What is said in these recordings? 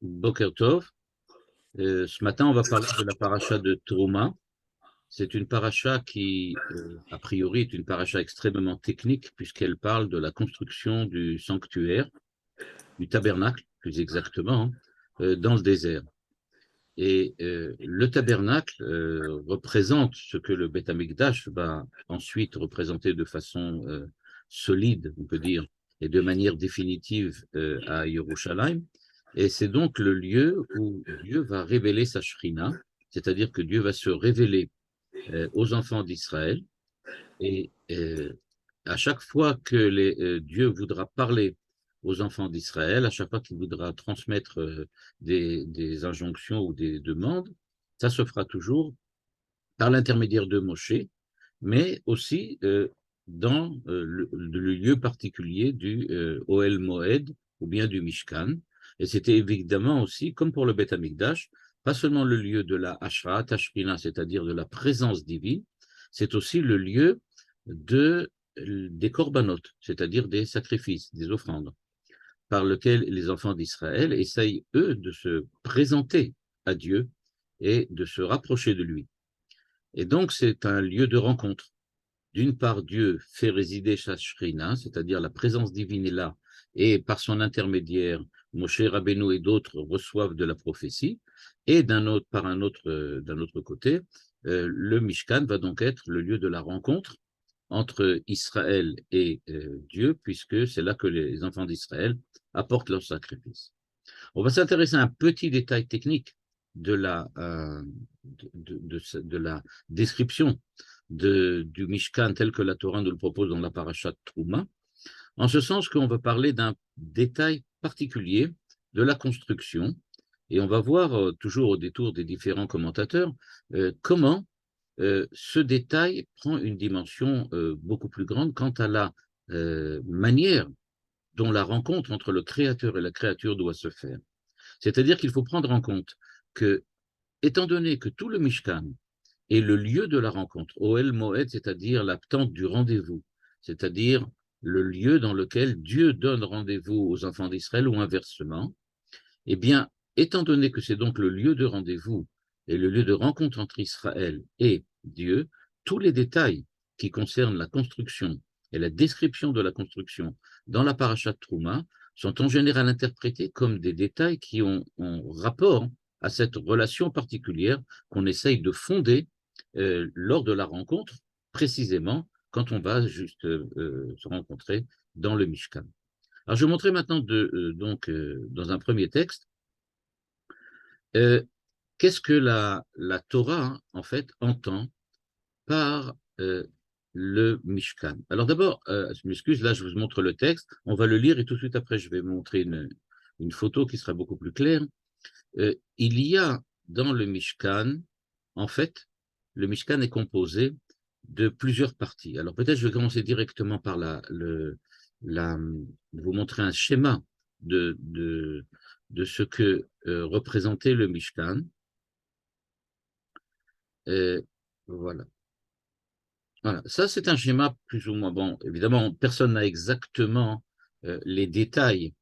Boker Tov. Ce matin, on va parler de la paracha de Trouma. C'est une paracha qui, a priori, est une paracha extrêmement technique puisqu'elle parle de la construction du sanctuaire, du tabernacle, plus exactement, dans le désert. Et le tabernacle représente ce que le Beth Amikdash va ensuite représenter de façon solide, on peut dire, et de manière définitive à Yerushalayim. Et c'est donc le lieu où Dieu va révéler sa Shrina, c'est-à-dire que Dieu va se révéler aux enfants d'Israël. Et à chaque fois que Dieu voudra parler aux enfants d'Israël, à chaque fois qu'il voudra transmettre des injonctions ou des demandes, ça se fera toujours par l'intermédiaire de Moshe, mais aussi dans le lieu particulier du Ohel Moed ou bien du Mishkan. Et c'était évidemment aussi, comme pour le Beth Amikdash, pas seulement le lieu de la Hashra, Tashkina, c'est-à-dire de la présence divine, c'est aussi le lieu des korbanot, c'est-à-dire des sacrifices, des offrandes, par lequel les enfants d'Israël essayent, eux, de se présenter à Dieu et de se rapprocher de lui. Et donc, c'est un lieu de rencontre. D'une part, Dieu fait résider sa Shrina, c'est-à-dire la présence divine est là, et par son intermédiaire, Moshe Rabbeinu et d'autres reçoivent de la prophétie, et d'un autre côté, le Mishkan va donc être le lieu de la rencontre entre Israël et Dieu, puisque c'est là que les enfants d'Israël apportent leur sacrifice. On va s'intéresser à un petit détail technique de la description du Mishkan tel que la Torah nous le propose dans la parashat Trouma, en ce sens qu'on va parler d'un détail particulier de la construction, et on va voir, toujours au détour des différents commentateurs, comment ce détail prend une dimension beaucoup plus grande quant à la manière dont la rencontre entre le Créateur et la créature doit se faire. C'est-à-dire qu'il faut prendre en compte que, étant donné que tout le Mishkan est le lieu de la rencontre, Ohel Moed, c'est-à-dire la tente du rendez-vous, c'est-à-dire le lieu dans lequel Dieu donne rendez-vous aux enfants d'Israël ou inversement, eh bien, étant donné que c'est donc le lieu de rendez-vous et le lieu de rencontre entre Israël et Dieu, tous les détails qui concernent la construction et la description de la construction dans la parashat Trouma sont en général interprétés comme des détails qui ont rapport à cette relation particulière qu'on essaye de fonder lors de la rencontre, précisément quand on va juste se rencontrer dans le Mishkan. Alors, je vais montrer maintenant dans un premier texte, euh, qu'est-ce que la Torah, hein, en fait, entend par le Mishkan. Alors d'abord, je m'excuse, là je vous montre le texte, on va le lire et tout de suite après je vais montrer une photo qui sera beaucoup plus claire. Il y a dans le Mishkan, en fait, le Mishkan est composé de plusieurs parties. Alors peut-être je vais commencer directement par la, vous montrer un schéma de, de, de ce que représentait le Mishkan. Euh, voilà. Voilà. Ça, c'est un schéma plus ou moins bon. Évidemment, personne n'a exactement les détails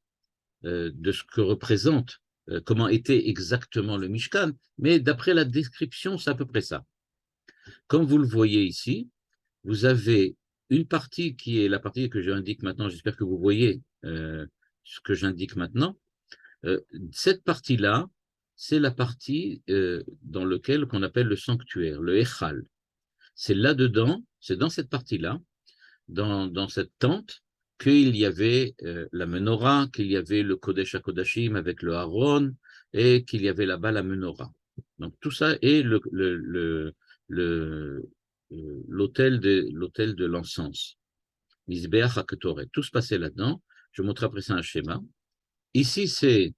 de ce que représente, comment était exactement le Mishkan, mais d'après la description, c'est à peu près ça. Comme vous le voyez ici, vous avez une partie qui est la partie que j'indique maintenant. J'espère que vous voyez ce que j'indique maintenant. Cette partie-là, c'est la partie dans laquelle qu'on appelle le sanctuaire, le Echal. C'est là-dedans, c'est dans cette partie-là, dans cette tente, qu'il y avait la menorah, qu'il y avait le Kodesh HaKodashim avec le Haron, et qu'il y avait là-bas la menorah. Donc tout ça est le- l'autel de l'encens. Mizbeach HaKetoret. Tout se passait là-dedans. Je montre après ça un schéma. Ici, c'est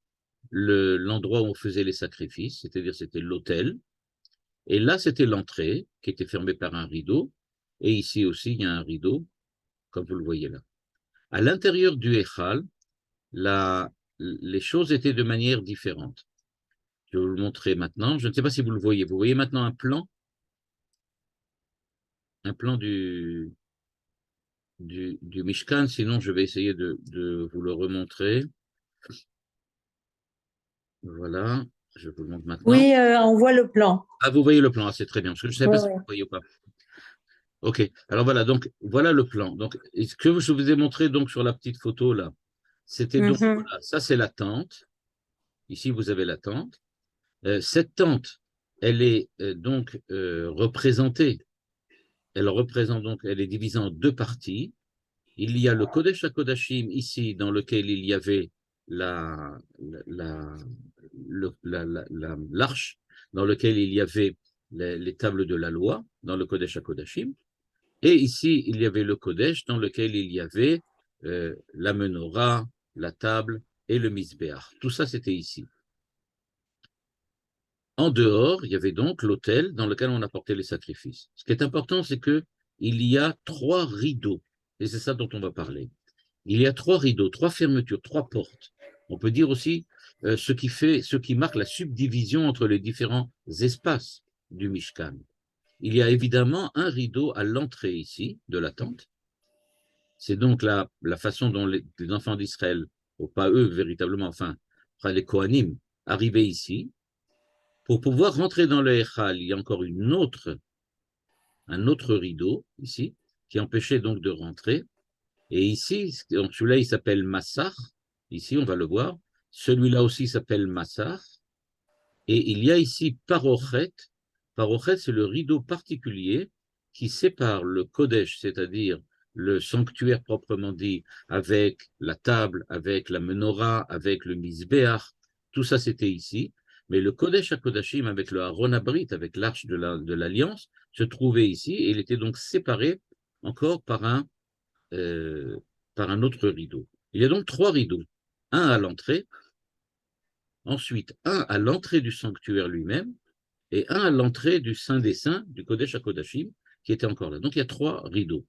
l'endroit où on faisait les sacrifices, c'est-à-dire c'était l'autel. Et là, c'était l'entrée qui était fermée par un rideau. Et ici aussi, il y a un rideau, comme vous le voyez là. À l'intérieur du Echal, les choses étaient de manière différente. Je vais vous le montrer maintenant. Je ne sais pas si vous le voyez. Vous voyez maintenant un plan du Mishkan. Sinon, je vais essayer de vous le remontrer. Voilà, je vous le montre maintenant. Oui, on voit le plan. Ah, vous voyez le plan, ah, c'est très bien, parce que je ne savais Ouais, pas si vous ouais. voyez ou pas. OK, alors voilà, donc voilà le plan. Donc, et ce que je vous ai montré donc sur la petite photo là, c'était donc, Mhm. voilà, ça c'est la tente. Ici, vous avez la tente. Cette tente, elle est donc représentée. Elle représente donc, elle est divisée en deux parties. Il y a le Kodesh HaKodashim ici, dans lequel il y avait la, la, l'arche, dans lequel il y avait les tables de la loi, dans le Kodesh HaKodashim. Et ici, il y avait le Kodesh, dans lequel il y avait la menorah, la table et le misbéach. Tout ça, c'était ici. En dehors, il y avait donc l'autel dans lequel on apportait les sacrifices. Ce qui est important, c'est que il y a trois rideaux, et c'est ça dont on va parler. Il y a trois rideaux, trois fermetures, trois portes. On peut dire aussi ce qui marque la subdivision entre les différents espaces du Mishkan. Il y a évidemment un rideau à l'entrée ici de la tente. C'est donc la façon dont les enfants d'Israël, ou pas eux véritablement, enfin les Kohanim, arrivaient ici. Pour pouvoir rentrer dans le Echal, il y a encore un autre rideau ici, qui empêchait donc de rentrer. Et ici, donc celui-là, il s'appelle Massar. Ici, on va le voir. Celui-là aussi s'appelle Massar. Et il y a ici Parochet. Parochet, c'est le rideau particulier qui sépare le Kodesh, c'est-à-dire le sanctuaire proprement dit, avec la table, avec la menorah, avec le misbéach. Tout ça, c'était ici. Mais le Kodesh HaKodashim, avec le Aaron Abrit, avec l'arche de l'Alliance, se trouvait ici et il était donc séparé encore euh, par un autre rideau. Il y a donc trois rideaux. Un à l'entrée, ensuite un à l'entrée du sanctuaire lui-même, et un à l'entrée du Saint des Saints, du Kodesh HaKodashim, qui était encore là. Donc il y a trois rideaux.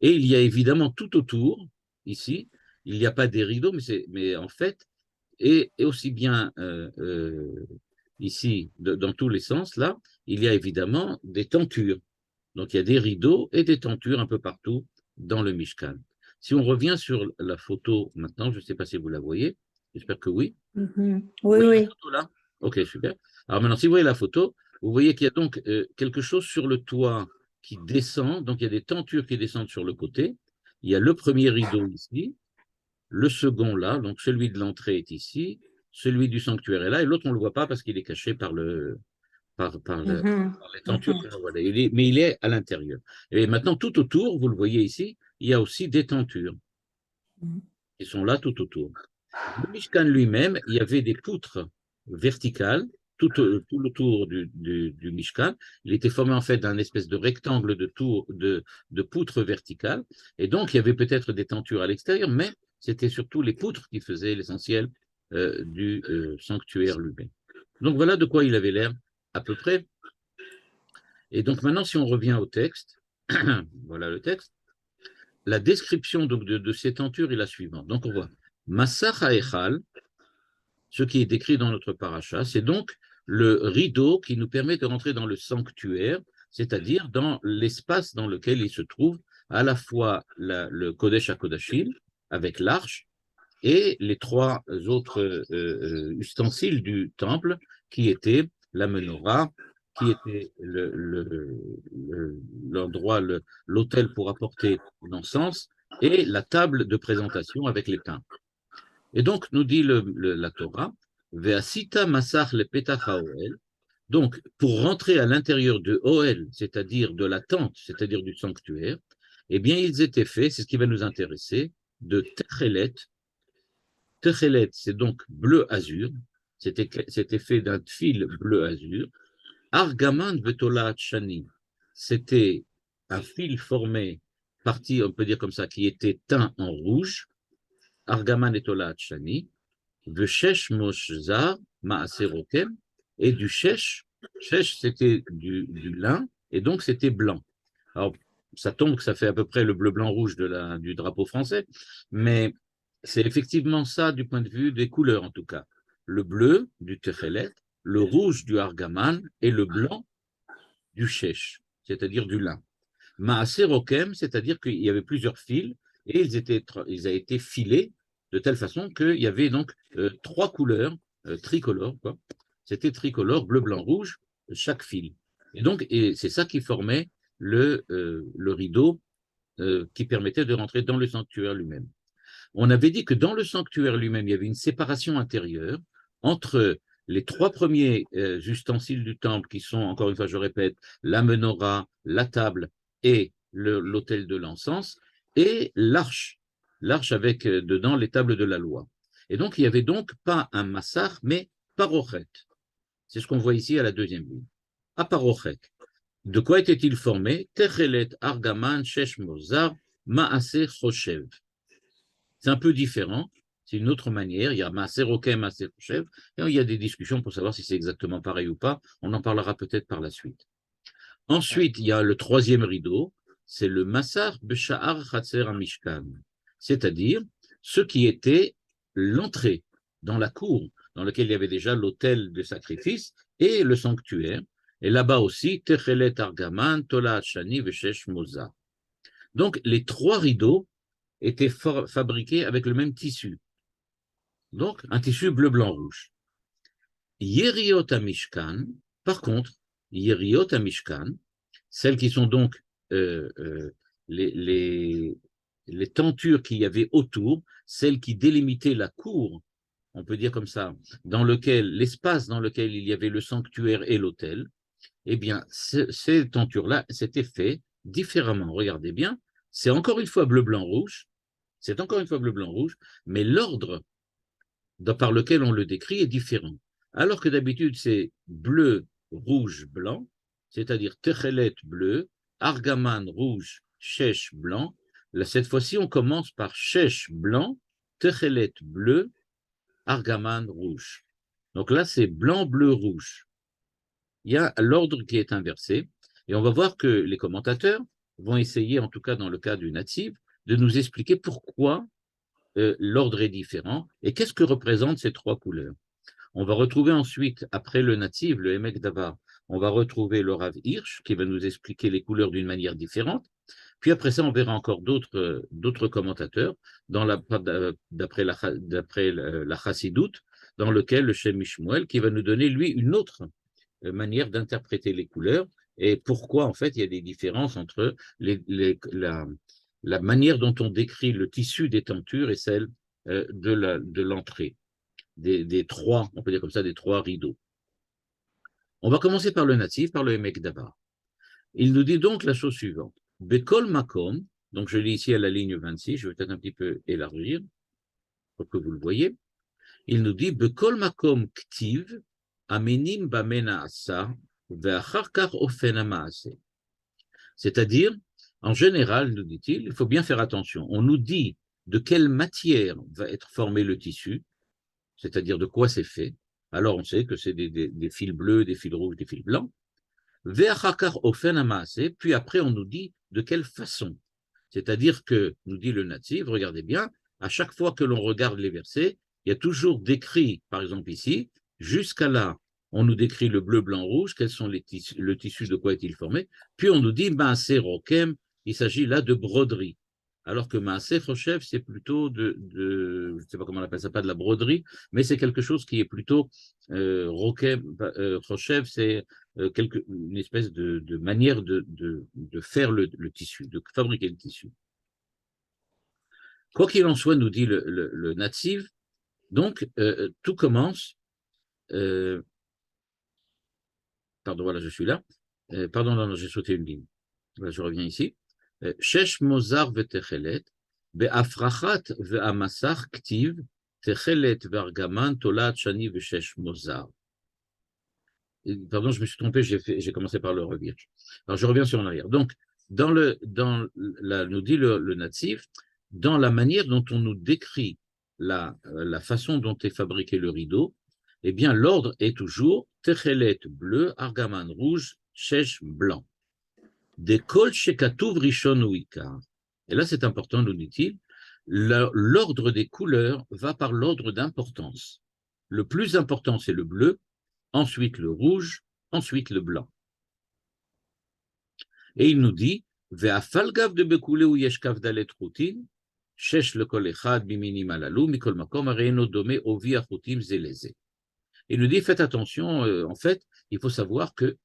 Et il y a évidemment tout autour, ici, il n'y a pas des rideaux, mais en fait, et aussi bien ici, dans tous les sens, là, il y a évidemment des tentures. Donc il y a des rideaux et des tentures un peu partout dans le Mishkan. Si on revient sur la photo maintenant, je ne sais pas si vous la voyez, j'espère que oui. Mhm. Vous Oui, voyez la oui. photo là? Ok, super. Alors maintenant, si vous voyez la photo, vous voyez qu'il y a donc quelque chose sur le toit qui descend. Donc il y a des tentures qui descendent sur le côté. Il y a le premier rideau ici, le second là, donc celui de l'entrée est ici, celui du sanctuaire est là, et l'autre on ne le voit pas parce qu'il est caché Mhm. par les tentures. Mhm. Voilà. Mais il est à l'intérieur. Et maintenant, tout autour, vous le voyez ici, il y a aussi des tentures qui sont là tout autour. Le Mishkan lui-même, il y avait des poutres verticales tout autour du Mishkan. Il était formé en fait d'un espèce de rectangle de poutres verticales. Et donc, il y avait peut-être des tentures à l'extérieur, mais c'était surtout les poutres qui faisaient l'essentiel du sanctuaire lui-même. Donc, voilà de quoi il avait l'air à peu près. Et donc, maintenant, si on revient au texte, voilà le texte. La description donc, de ces tentures est la suivante. Donc, on voit Massach Haechal, ce qui est décrit dans notre paracha, c'est donc le rideau qui nous permet de rentrer dans le sanctuaire, c'est-à-dire dans l'espace dans lequel il se trouve à la fois le Kodesh HaKodashim, avec l'arche, et les trois autres ustensiles du temple, qui étaient la menorah, qui était l'endroit, l'autel pour apporter l'encens, et la table de présentation avec les pains. Et donc, nous dit la Torah, Ve'asita masach le petach haoel. Donc, pour rentrer à l'intérieur de Oel, c'est-à-dire de la tente, c'est-à-dire du sanctuaire, eh bien, ils étaient faits, c'est ce qui va nous intéresser, de techelet. Techelet, c'est donc bleu-azur. C'était fait d'un fil bleu-azur. Argaman vetolat shani, c'était un fil formé, parti, on peut dire comme ça, qui était teint en rouge. Argaman et tolat shani. Veshesh Moshzar, Maaserokem, et du Shesh. Shesh, c'était du lin, et donc c'était blanc. Alors, ça tombe que ça fait à peu près le bleu-blanc-rouge du drapeau français, mais c'est effectivement ça du point de vue des couleurs, en tout cas. Le bleu du Techelet, le rouge du Argaman et le blanc du Shesh, c'est-à-dire du lin. Maaserokem, c'est-à-dire qu'il y avait plusieurs fils et ils avaient été filés de telle façon qu'il y avait donc trois couleurs tricolore, quoi. C'était tricolore, bleu, blanc, rouge, chaque fil. Et c'est ça qui formait le rideau qui permettait de rentrer dans le sanctuaire lui-même. On avait dit que dans le sanctuaire lui-même, il y avait une séparation intérieure entre les trois premiers ustensiles du temple, qui sont, encore une fois, je répète, la menorah, la table et l'autel de l'encens, et l'arche avec dedans les tables de la loi. Et donc, il n'y avait donc pas un massar, mais parochet. C'est ce qu'on voit ici à la deuxième ligne. À parochet. De quoi était-il formé? Techelet, argaman, shesh mozar, maase choshev. C'est un peu différent, c'est une autre manière. Il y a Maaser Rokem, Maaser Choshev, et il y a des discussions pour savoir si c'est exactement pareil ou pas. On en parlera peut-être par la suite. Ensuite, il y a le troisième rideau, c'est le Massar Besha'ar Chatzer Mishkan, c'est-à-dire ce qui était l'entrée dans la cour, dans laquelle il y avait déjà l'autel de sacrifice et le sanctuaire. Et là-bas aussi, Techelet Argaman, Tola Shani, Veshesh Moza. Donc, les trois rideaux étaient fabriqués avec le même tissu. Donc, un tissu bleu, blanc, rouge. Yeriot Mishkan, par contre, Yeriot Mishkan, celles qui sont donc euh, euh, les, les, les tentures qu'il y avait autour, celles qui délimitaient la cour, on peut dire comme ça, l'espace dans lequel il y avait le sanctuaire et l'autel, eh bien, ces tentures-là, c'était fait différemment. Regardez bien, c'est encore une fois bleu, blanc, rouge, c'est encore une fois bleu, blanc, rouge, mais l'ordre par lequel on le décrit est différent. Alors que d'habitude, c'est bleu, rouge, blanc, c'est-à-dire techelet bleu, argaman rouge, shesh blanc. Là, cette fois-ci, on commence par shesh blanc, techelet bleu, argaman rouge. Donc là, c'est blanc, bleu, rouge. Il y a l'ordre qui est inversé, et on va voir que les commentateurs vont essayer, en tout cas dans le cas du natif, de nous expliquer pourquoi l'ordre est différent et qu'est-ce que représentent ces trois couleurs. On va retrouver ensuite, après le natif, le Emek Davar, on va retrouver le Rav Hirsch qui va nous expliquer les couleurs d'une manière différente. Puis après ça, on verra encore d'autres commentateurs d'après la Chassidoute, dans lequel le Shem Mishmuel qui va nous donner, lui, une autre manière d'interpréter les couleurs et pourquoi, en fait, il y a des différences entre la manière dont on décrit le tissu des tentures et celle de l'entrée, des trois, on peut dire comme ça, des trois rideaux. On va commencer par le natif, par le Emek Dabar. Il nous dit donc la chose suivante. Bekol Makom, donc je lis ici à la ligne 26, je vais peut-être un petit peu élargir pour que vous le voyez. Il nous dit Bekol Makom Ktiv, Aminim Bamena Asa, Ve'acharkar Ofena Maase. C'est-à-dire, en général, nous dit-il, il faut bien faire attention. On nous dit de quelle matière va être formé le tissu, c'est-à-dire de quoi c'est fait. Alors, on sait que c'est des fils bleus, des fils rouges, des fils blancs. Puis après, on nous dit de quelle façon. C'est-à-dire que, nous dit le natif, regardez bien, à chaque fois que l'on regarde les versets, il y a toujours décrit, par exemple ici, jusqu'à là, on nous décrit le bleu, blanc, rouge, quels sont le tissu, de quoi est-il formé. Puis on nous dit, Maaseh Rokem, il s'agit là de broderie. Alors que Maaseh Choshev, c'est plutôt je ne sais pas comment on appelle ça, pas de la broderie, mais c'est quelque chose qui est plutôt Rokem, Choshev, c'est une espèce de manière de faire le tissu, de fabriquer le tissu. Quoi qu'il en soit, nous dit le natif, donc tout commence. Pardon, voilà, je suis là. Pardon, non, j'ai sauté une ligne. Voilà, je reviens ici. Shesh mozar vetechelet, be'afrachat ve'amasach ktiv, techelet ve'argaman tolat shani ve'shesh mozar. Pardon, je me suis trompé, j'ai commencé par le revire. Alors, je reviens sur en arrière. Donc, nous dit le natif, dans la manière dont on nous décrit la façon dont est fabriqué le rideau, eh bien, l'ordre est toujours techelet bleu, argaman rouge, shesh blanc. Des kol shekatuv rishon ou ikar. Et là, c'est important, nous dit-il, l'ordre des couleurs va par l'ordre d'importance. Le plus important, c'est le bleu, ensuite le rouge, ensuite le blanc. Et il nous dit, ve'afalgav de bekoule ou yeshkav dalet rutin, shesh le kol echad biminim alalu, mikol makom areeno dome ovi achutim zeleze. Il nous dit, faites attention, en fait, il faut savoir que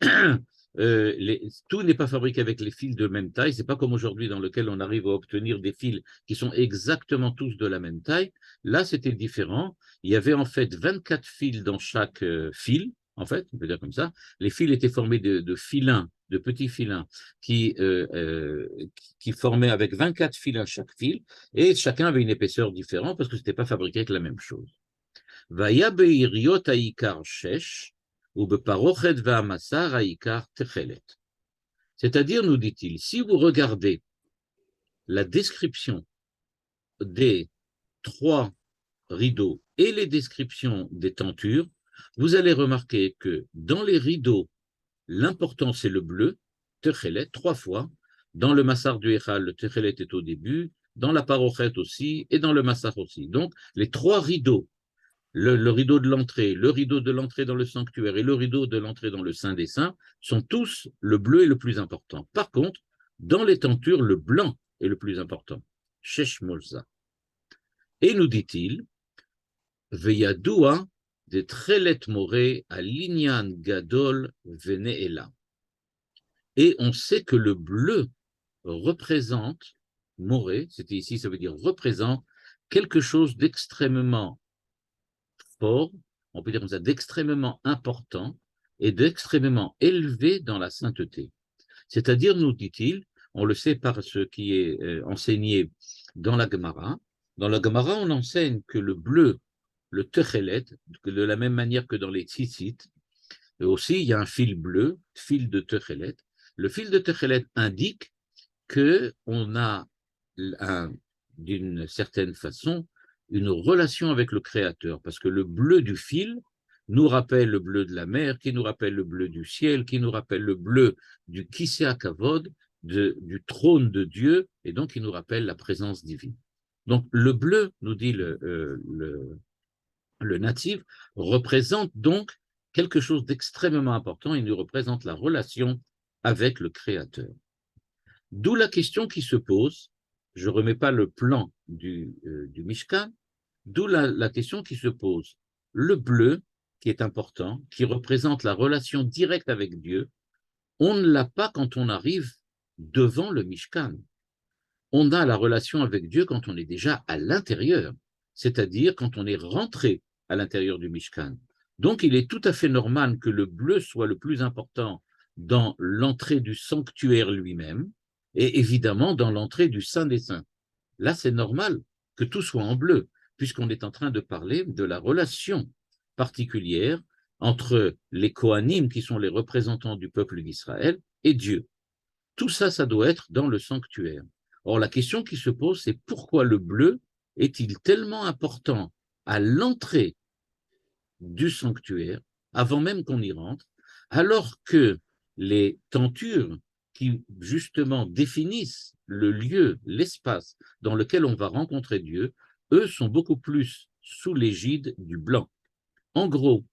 tout n'est pas fabriqué avec les fils de même taille. C'est pas comme aujourd'hui dans lequel on arrive à obtenir des fils qui sont exactement tous de la même taille. Là, c'était différent. Il y avait en fait 24 fils dans chaque fil, en fait, on peut dire comme ça. Les fils étaient formés de filins, de petits filins, qui formaient avec 24 fils à chaque fil, et chacun avait une épaisseur différente parce que c'était pas fabriqué avec la même chose. והיה בעיריות העיקר 6, ובפרוכת והמסר העיקר תכלת. C'est-à-dire, nous dit-il, si vous regardez la description des 3 rideaux et les descriptions des tentures, vous allez remarquer que dans les rideaux, l'important c'est le bleu, techelet, 3 fois. Dans le massar du Echal, le techelet est au début, dans la parochet aussi, et dans le massar aussi. Donc, les 3 rideaux, le rideau de l'entrée, le rideau de l'entrée dans le sanctuaire et le rideau de l'entrée dans le Saint des Saints sont tous le bleu est le plus important. Par contre, dans les tentures, le blanc est le plus important. Shesh Molza. Et nous dit-il, Veyadoua de Trelet Moré à Linyan Gadol Veneela. Et on sait que le bleu représente, Moré, c'était ici, ça veut dire représente quelque chose d'extrêmement fort, on peut dire comme ça, d'extrêmement important et d'extrêmement élevé dans la sainteté. C'est-à-dire, nous dit-il, on le sait par ce qui est enseigné dans la Gemara. Dans la Gemara, on enseigne que le bleu, le techelet, de la même manière que dans les tzitzit, aussi il y a un fil bleu, fil de techelet. Le fil de techelet indique qu'on a d'une certaine façon une relation avec le Créateur, parce que le bleu du fil nous rappelle le bleu de la mer, qui nous rappelle le bleu du ciel, qui nous rappelle le bleu du Kisea Kavod, du trône de Dieu, et donc qui nous rappelle la présence divine. Donc le bleu, nous dit le natif, représente donc quelque chose d'extrêmement important, il nous représente la relation avec le Créateur. D'où la question qui se pose, je ne remets pas le plan du Mishkan, d'où la question qui se pose. Le bleu, qui est important, qui représente la relation directe avec Dieu, on ne l'a pas quand on arrive devant le Mishkan. On a la relation avec Dieu quand on est déjà à l'intérieur, c'est-à-dire quand on est rentré à l'intérieur du Mishkan. Donc il est tout à fait normal que le bleu soit le plus important dans l'entrée du sanctuaire lui-même, et évidemment dans l'entrée du Saint des Saints. Là, c'est normal que tout soit en bleu, puisqu'on est en train de parler de la relation particulière entre les Kohanim, qui sont les représentants du peuple d'Israël, et Dieu. Tout ça, ça doit être dans le sanctuaire. Or, la question qui se pose, c'est pourquoi le bleu est-il tellement important à l'entrée du sanctuaire, avant même qu'on y rentre, alors que les tentures qui justement définissent le lieu, l'espace dans lequel on va rencontrer Dieu, eux sont beaucoup plus sous l'égide du blanc. En gros,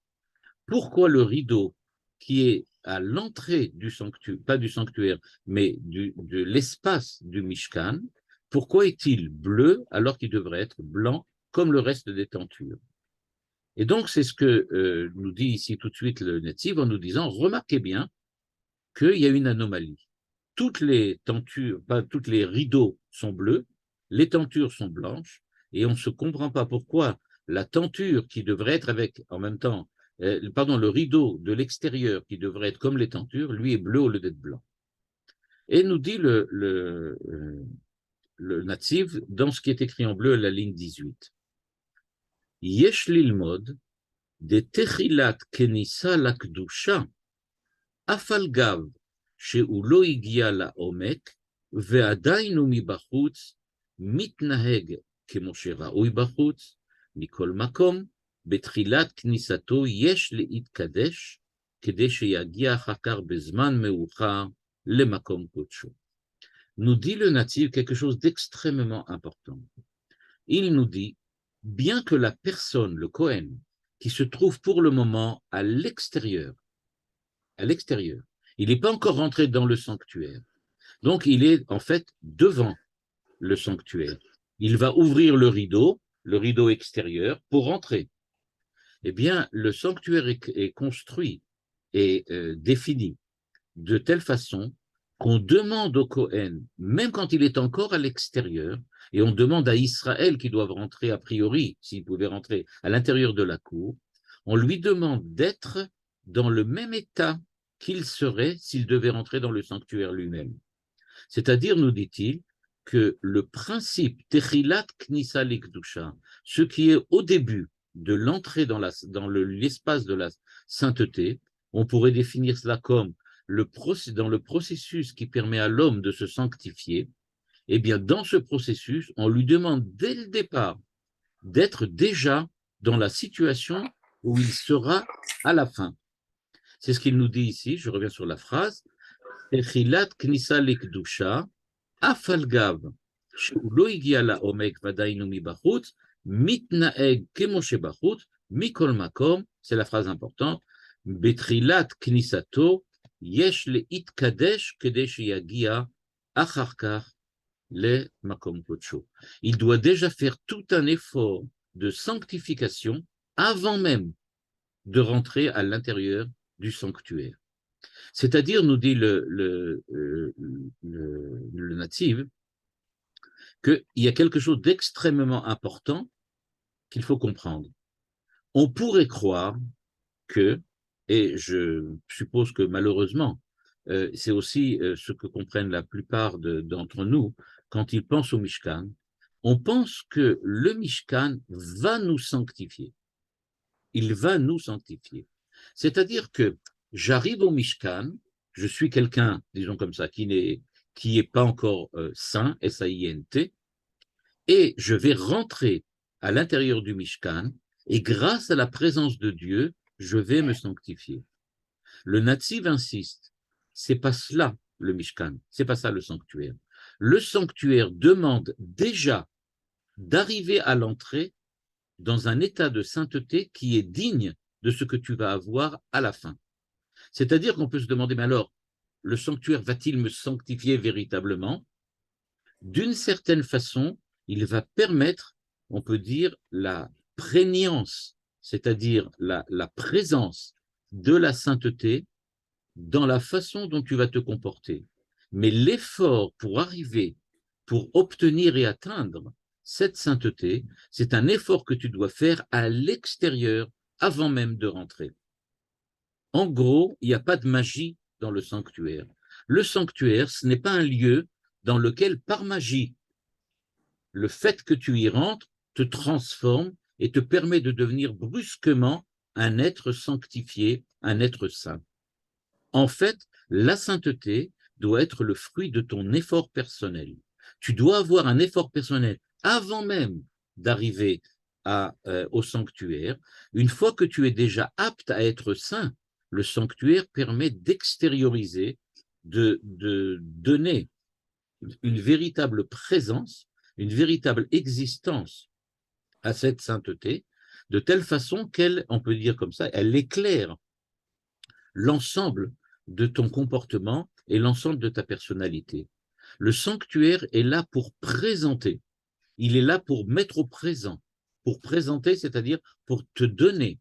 pourquoi le rideau qui est à l'entrée du sanctuaire, pas du sanctuaire, mais de l'espace du Mishkan, pourquoi est-il bleu alors qu'il devrait être blanc comme le reste des tentures? Et donc, c'est ce que nous dit ici tout de suite le Netziv en nous disant, remarquez bien qu'il y a une anomalie. Toutes les tentures, pas toutes les rideaux sont bleus, les tentures sont blanches, et on ne se comprend pas pourquoi la tenture qui devrait être avec, en même temps, le rideau de l'extérieur qui devrait être comme les tentures, lui est bleu au lieu d'être blanc. Et nous dit le Netziv, dans ce qui est écrit en bleu, la ligne 18. Yesh lilmod de techilat kenisa lakdusha afal gav שהוא לא הגיע לעומק, ועדיין הוא מבחוץ מתנהג כמו שראוי בחוץ, מכל מקום, בתחילת כניסתו יש להתקדש, כדי שיגיע אחר כך בזמן מאוחר למקום קודשו. Nous dit le natif quelque chose d'extrêmement important. Il nous dit, bien que la personne, le Kohen, qui se trouve pour le moment à l'extérieur, il n'est pas encore rentré dans le sanctuaire. Donc, il est en fait devant le sanctuaire. Il va ouvrir le rideau extérieur pour rentrer. eh bien, le sanctuaire est construit et défini de telle façon qu'on demande au Cohen, même quand il est encore à l'extérieur, et on demande à Israël qui doivent rentrer a priori, s'ils pouvaient rentrer à l'intérieur de la cour, on lui demande d'être dans le même état qu'il serait s'il devait rentrer dans le sanctuaire lui-même. C'est-à-dire, nous dit-il, que le principe Techilat Knissa Likdusha, ce qui est au début de l'entrée dans l'espace de la sainteté, on pourrait définir cela comme dans le processus qui permet à l'homme de se sanctifier, eh bien, dans ce processus, on lui demande dès le départ d'être déjà dans la situation où il sera à la fin. C'est ce qu'il nous dit ici, je reviens sur la phrase, Techilat Knissa Likdusha, אף על גב שהוא לא הגיע לעומק ודאינו מבחוץ, מתנהג כמו שבחוץ, מכל מקום, c'est la phrase importante, בתחילת כניסתו יש להתקדש כדי שיגיע אחר כך למקום קודשו. Il doit déjà faire tout un effort de sanctification avant même de rentrer à l'intérieur du sanctuaire. C'est-à-dire, nous dit le natif, qu'il y a quelque chose d'extrêmement important qu'il faut comprendre. On pourrait croire que, et je suppose que malheureusement, c'est aussi ce que comprennent la plupart d'entre nous, quand ils pensent au Mishkan, on pense que le Mishkan va nous sanctifier. Il va nous sanctifier. C'est-à-dire que j'arrive au Mishkan, je suis quelqu'un, disons comme ça, qui n'est pas encore saint, S-A-I-N-T, et je vais rentrer à l'intérieur du Mishkan, et grâce à la présence de Dieu, je vais me sanctifier. Le Nativ insiste, c'est pas cela le Mishkan, c'est pas ça le sanctuaire. Le sanctuaire demande déjà d'arriver à l'entrée dans un état de sainteté qui est digne de ce que tu vas avoir à la fin. C'est-à-dire qu'on peut se demander, mais alors, le sanctuaire va-t-il me sanctifier véritablement? D'une certaine façon, il va permettre, on peut dire, la prégnance, c'est-à-dire la présence de la sainteté dans la façon dont tu vas te comporter. Mais l'effort pour arriver, pour obtenir et atteindre cette sainteté, c'est un effort que tu dois faire à l'extérieur avant même de rentrer. En gros, il n'y a pas de magie dans le sanctuaire. Le sanctuaire, ce n'est pas un lieu dans lequel, par magie, le fait que tu y rentres te transforme et te permet de devenir brusquement un être sanctifié, un être saint. En fait, la sainteté doit être le fruit de ton effort personnel. Tu dois avoir un effort personnel avant même d'arriver au sanctuaire. Une fois que tu es déjà apte à être saint, le sanctuaire permet d'extérioriser, de donner une véritable présence, une véritable existence à cette sainteté, de telle façon qu'elle, on peut dire comme ça, elle éclaire l'ensemble de ton comportement et l'ensemble de ta personnalité. Le sanctuaire est là pour présenter, il est là pour mettre au présent, pour présenter, c'est-à-dire pour te donner,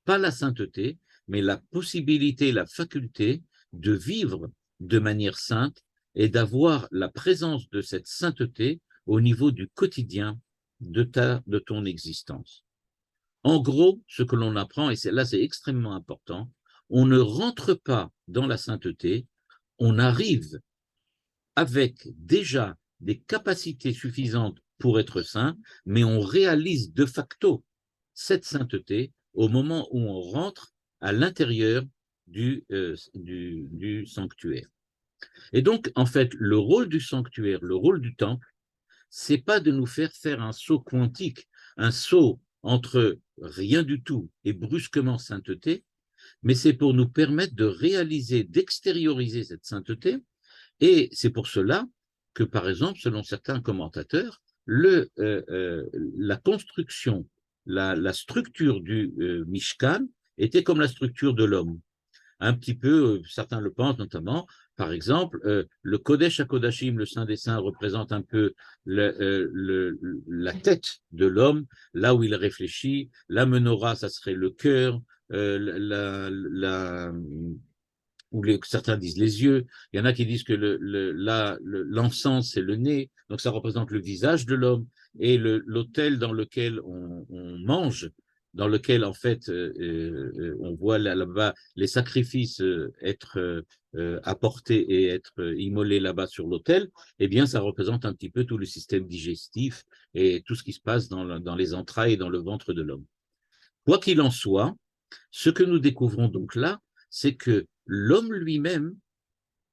pas la sainteté, mais la possibilité, la faculté de vivre de manière sainte et d'avoir la présence de cette sainteté au niveau du quotidien de ton existence. En gros, ce que l'on apprend, et là c'est extrêmement important, on ne rentre pas dans la sainteté, on arrive avec déjà des capacités suffisantes pour être saint, mais on réalise de facto cette sainteté au moment où on rentre à l'intérieur du sanctuaire. Et donc, en fait, le rôle du sanctuaire, le rôle du temple, c'est pas de nous faire un saut quantique, un saut entre rien du tout et brusquement sainteté, mais c'est pour nous permettre de réaliser, d'extérioriser cette sainteté. Et c'est pour cela que, par exemple, selon certains commentateurs, la construction, la structure du Mishkan était comme la structure de l'homme. Un petit peu, certains le pensent notamment, Par exemple, le Kodesh HaKodashim, le Saint des Saints, représente un peu la tête de l'homme, là où il réfléchit. La menorah, ça serait le cœur, ou certains disent les yeux. Il y en a qui disent que l'encens, c'est le nez, donc ça représente le visage de l'homme. Et l'autel dans lequel on mange, dans lequel en fait on voit là-bas les sacrifices être apportés et être immolés là-bas sur l'autel, eh bien ça représente un petit peu tout le système digestif et tout ce qui se passe dans les entrailles et dans le ventre de l'homme. Quoi qu'il en soit, ce que nous découvrons donc là, c'est que l'homme lui-même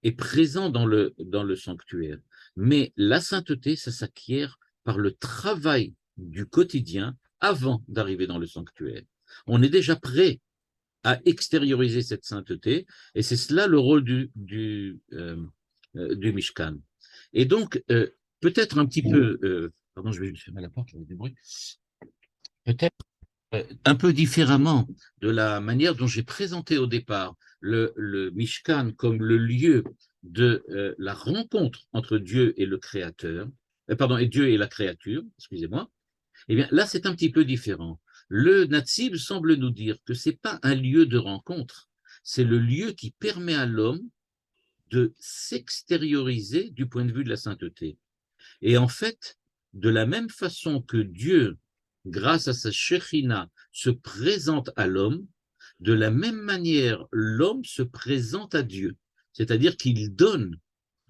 est présent dans le sanctuaire. Mais la sainteté, ça s'acquiert par le travail du quotidien avant d'arriver dans le sanctuaire. On est déjà prêt à extérioriser cette sainteté, et c'est cela le rôle du Mishkan. Et donc, peut-être un petit peu, pardon, je vais fermer la porte, il y a du bruit, peut-être un peu différemment de la manière dont j'ai présenté au départ le Mishkan comme le lieu de la rencontre entre Dieu et le Créateur, pardon, et Dieu et la créature, excusez-moi, eh bien là c'est un petit peu différent. Le Natsib semble nous dire que ce n'est pas un lieu de rencontre, c'est le lieu qui permet à l'homme de s'extérioriser du point de vue de la sainteté. Et en fait, de la même façon que Dieu, grâce à sa Shekhinah, se présente à l'homme, de la même manière, l'homme se présente à Dieu. C'est-à-dire qu'il donne,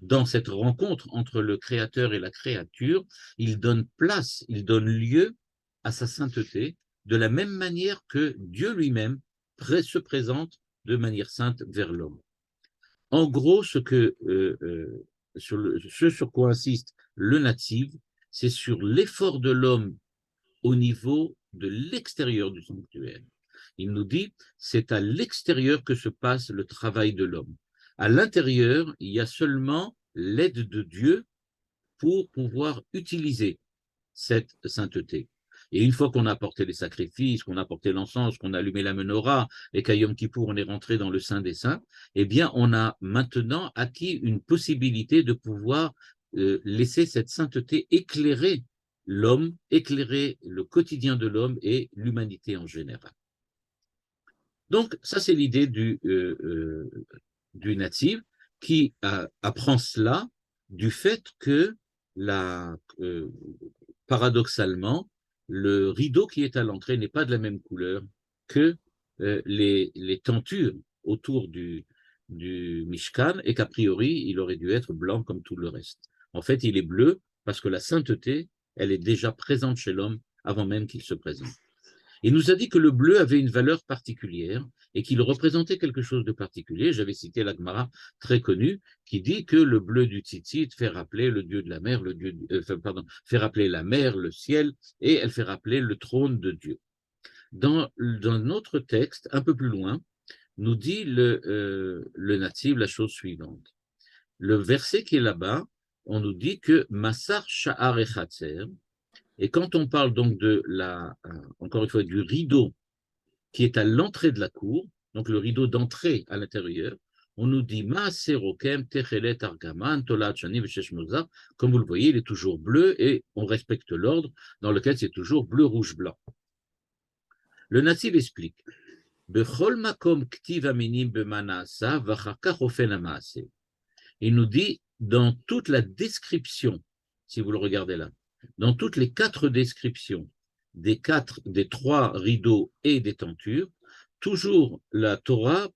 dans cette rencontre entre le Créateur et la créature, il donne place, il donne lieu à sa sainteté, de la même manière que Dieu lui-même se présente de manière sainte vers l'homme. En gros, ce sur quoi insiste le natif, c'est sur l'effort de l'homme au niveau de l'extérieur du sanctuaire. Il nous dit, c'est à l'extérieur que se passe le travail de l'homme. À l'intérieur, il y a seulement l'aide de Dieu pour pouvoir utiliser cette sainteté. Et une fois qu'on a apporté les sacrifices, qu'on a apporté l'encens, qu'on a allumé la menorah, et qu'à Yom Kippour, on est rentré dans le Saint des Saints, eh bien, on a maintenant acquis une possibilité de pouvoir laisser cette sainteté éclairer l'homme, éclairer le quotidien de l'homme et l'humanité en général. Donc, ça, c'est l'idée du natif qui apprend cela du fait que paradoxalement, le rideau qui est à l'entrée n'est pas de la même couleur que les tentures autour du Mishkan et qu'a priori, il aurait dû être blanc comme tout le reste. En fait, il est bleu parce que la sainteté, elle est déjà présente chez l'homme avant même qu'il se présente. Il nous a dit que le bleu avait une valeur particulière et qu'il représentait quelque chose de particulier. J'avais cité la Gemara très connue qui dit que le bleu du tzitzit fait rappeler le dieu de la mer, fait rappeler la mer, le ciel, et elle fait rappeler le trône de Dieu. Dans notre texte, un peu plus loin, nous dit le natif la chose suivante. Le verset qui est là-bas, on nous dit que Massar Sha'ar Echatzer, et quand on parle donc encore une fois, du rideau qui est à l'entrée de la cour, donc le rideau d'entrée à l'intérieur, on nous dit Maaserokem, Techelet, Argaman, Tolat, Shani, Vesheshmoza. Comme vous le voyez, il est toujours bleu et on respecte l'ordre dans lequel c'est toujours bleu, rouge, blanc. Le natif explique Bechol makom ktiv aminim bemanasa vachakach ofen amaase. Il nous dit dans toute la description, si vous le regardez là, dans toutes les 4 descriptions des 3 rideaux et des tentures, toujours la Torah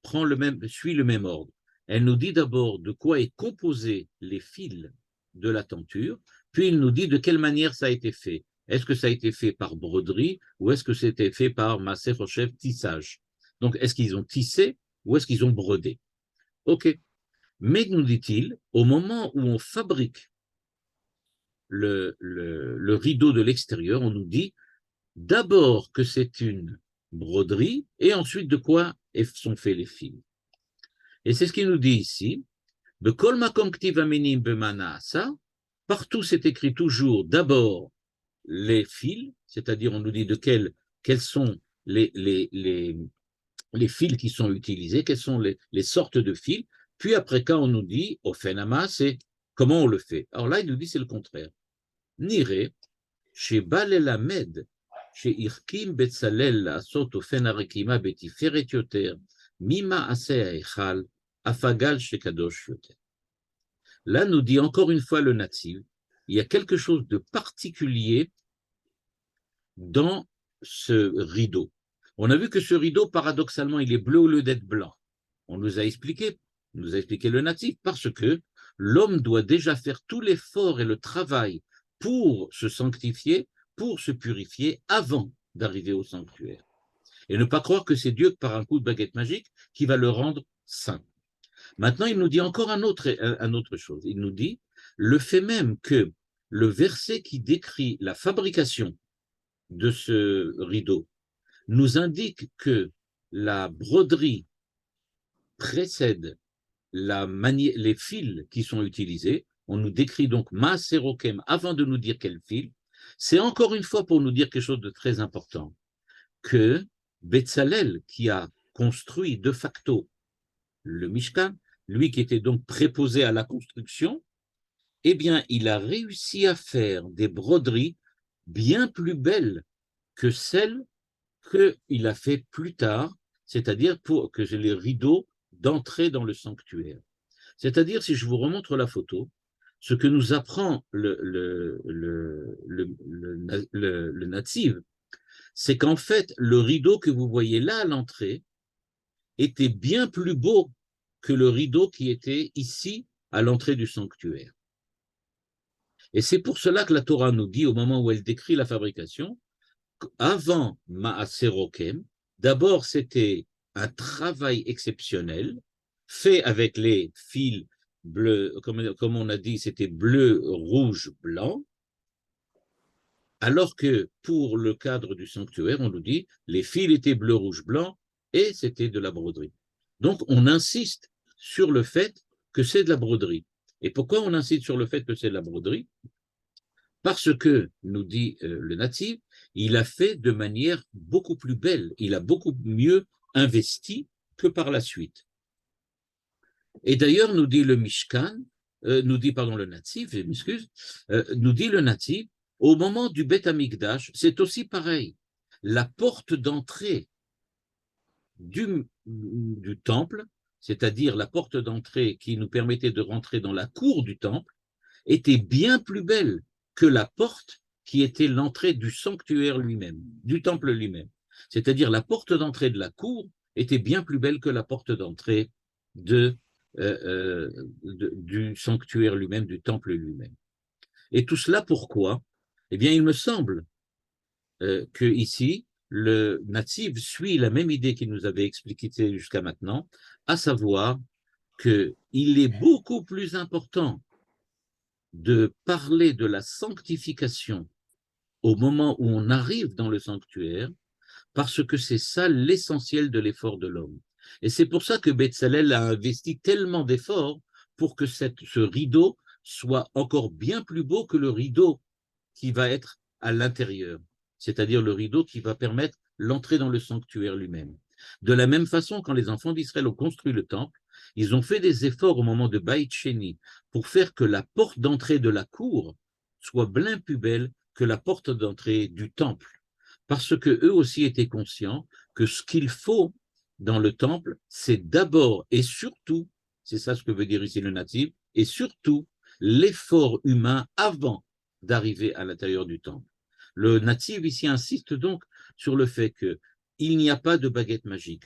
suit le même ordre. Elle nous dit d'abord de quoi est composé les fils de la tenture, puis il nous dit de quelle manière ça a été fait. Est-ce que ça a été fait par broderie ou est-ce que c'était fait par Maaseh Rochev tissage? Donc, est-ce qu'ils ont tissé ou est-ce qu'ils ont brodé? Ok. Mais, nous dit-il, au moment où on fabrique le rideau de l'extérieur, on nous dit d'abord que c'est une broderie et ensuite de quoi sont faits les fils. Et c'est ce qu'il nous dit ici. Partout c'est écrit toujours d'abord les fils, c'est-à-dire on nous dit quels sont les fils qui sont utilisés, quelles sont les sortes de fils, Puis après, quand on nous dit, au Fenama, c'est comment on le fait. Alors là, il nous dit, c'est le contraire. Nire, chez Balelamed, chez Irkim Betzalel, Asot, au Fenarikima, Betiferet Yoter, Mima Asea Echal, Afagal, chez Kadosh Yoter. Là, nous dit encore une fois le natif, il y a quelque chose de particulier dans ce rideau. On a vu que ce rideau, paradoxalement, il est bleu au lieu d'être blanc. On nous a expliqué le natif, parce que l'homme doit déjà faire tout l'effort et le travail pour se sanctifier, pour se purifier avant d'arriver au sanctuaire. Et ne pas croire que c'est Dieu, par un coup de baguette magique, qui va le rendre saint. Maintenant, il nous dit encore une autre chose. Il nous dit le fait même que le verset qui décrit la fabrication de ce rideau nous indique que la broderie précède les fils qui sont utilisés. On nous décrit donc Maaserokem avant de nous dire quel fil. C'est encore une fois pour nous dire quelque chose de très important, que Betzalel, qui a construit de facto le Mishkan, lui qui était donc préposé à la construction, eh bien, il a réussi à faire des broderies bien plus belles que celles qu'il a fait plus tard, c'est-à-dire pour que j'ai les rideaux d'entrée dans le sanctuaire. C'est-à-dire, si je vous remontre la photo, ce que nous apprend le natif, c'est qu'en fait, le rideau que vous voyez là à l'entrée était bien plus beau que le rideau qui était ici à l'entrée du sanctuaire. Et c'est pour cela que la Torah nous dit, au moment où elle décrit la fabrication, avant Maaserokem, d'abord c'était un travail exceptionnel, fait avec les fils bleus, comme on a dit, c'était bleu, rouge, blanc, alors que pour le cadre du sanctuaire, on nous dit, les fils étaient bleu, rouge, blanc, et c'était de la broderie. Donc on insiste sur le fait que c'est de la broderie. Et pourquoi on insiste sur le fait que c'est de la broderie? Parce que, nous dit le natif, il a fait de manière beaucoup plus belle, il a beaucoup mieux investi que par la suite. Et d'ailleurs, nous dit le Mishkan, le natif, je m'excuse, nous dit le natif, au moment du Beth Amikdash, c'est aussi pareil. La porte d'entrée du temple, c'est-à-dire la porte d'entrée qui nous permettait de rentrer dans la cour du temple, était bien plus belle que la porte qui était l'entrée du sanctuaire lui-même, du temple lui-même. C'est-à-dire la porte d'entrée de la cour était bien plus belle que la porte d'entrée du sanctuaire lui-même, du temple lui-même. Et tout cela pourquoi? Eh bien, il me semble que ici, le natif suit la même idée qu'il nous avait expliquée jusqu'à maintenant, à savoir qu'il est beaucoup plus important de parler de la sanctification au moment où on arrive dans le sanctuaire, parce que c'est ça l'essentiel de l'effort de l'homme. Et c'est pour ça que Betzalel a investi tellement d'efforts pour que ce rideau soit encore bien plus beau que le rideau qui va être à l'intérieur, c'est-à-dire le rideau qui va permettre l'entrée dans le sanctuaire lui-même. De la même façon, quand les enfants d'Israël ont construit le temple, ils ont fait des efforts au moment de Baït Sheni pour faire que la porte d'entrée de la cour soit bien plus belle que la porte d'entrée du temple, parce que eux aussi étaient conscients que ce qu'il faut dans le temple, c'est d'abord et surtout, c'est ça ce que veut dire ici le natif, et surtout l'effort humain avant d'arriver à l'intérieur du temple. Le natif ici insiste donc sur le fait que il n'y a pas de baguette magique.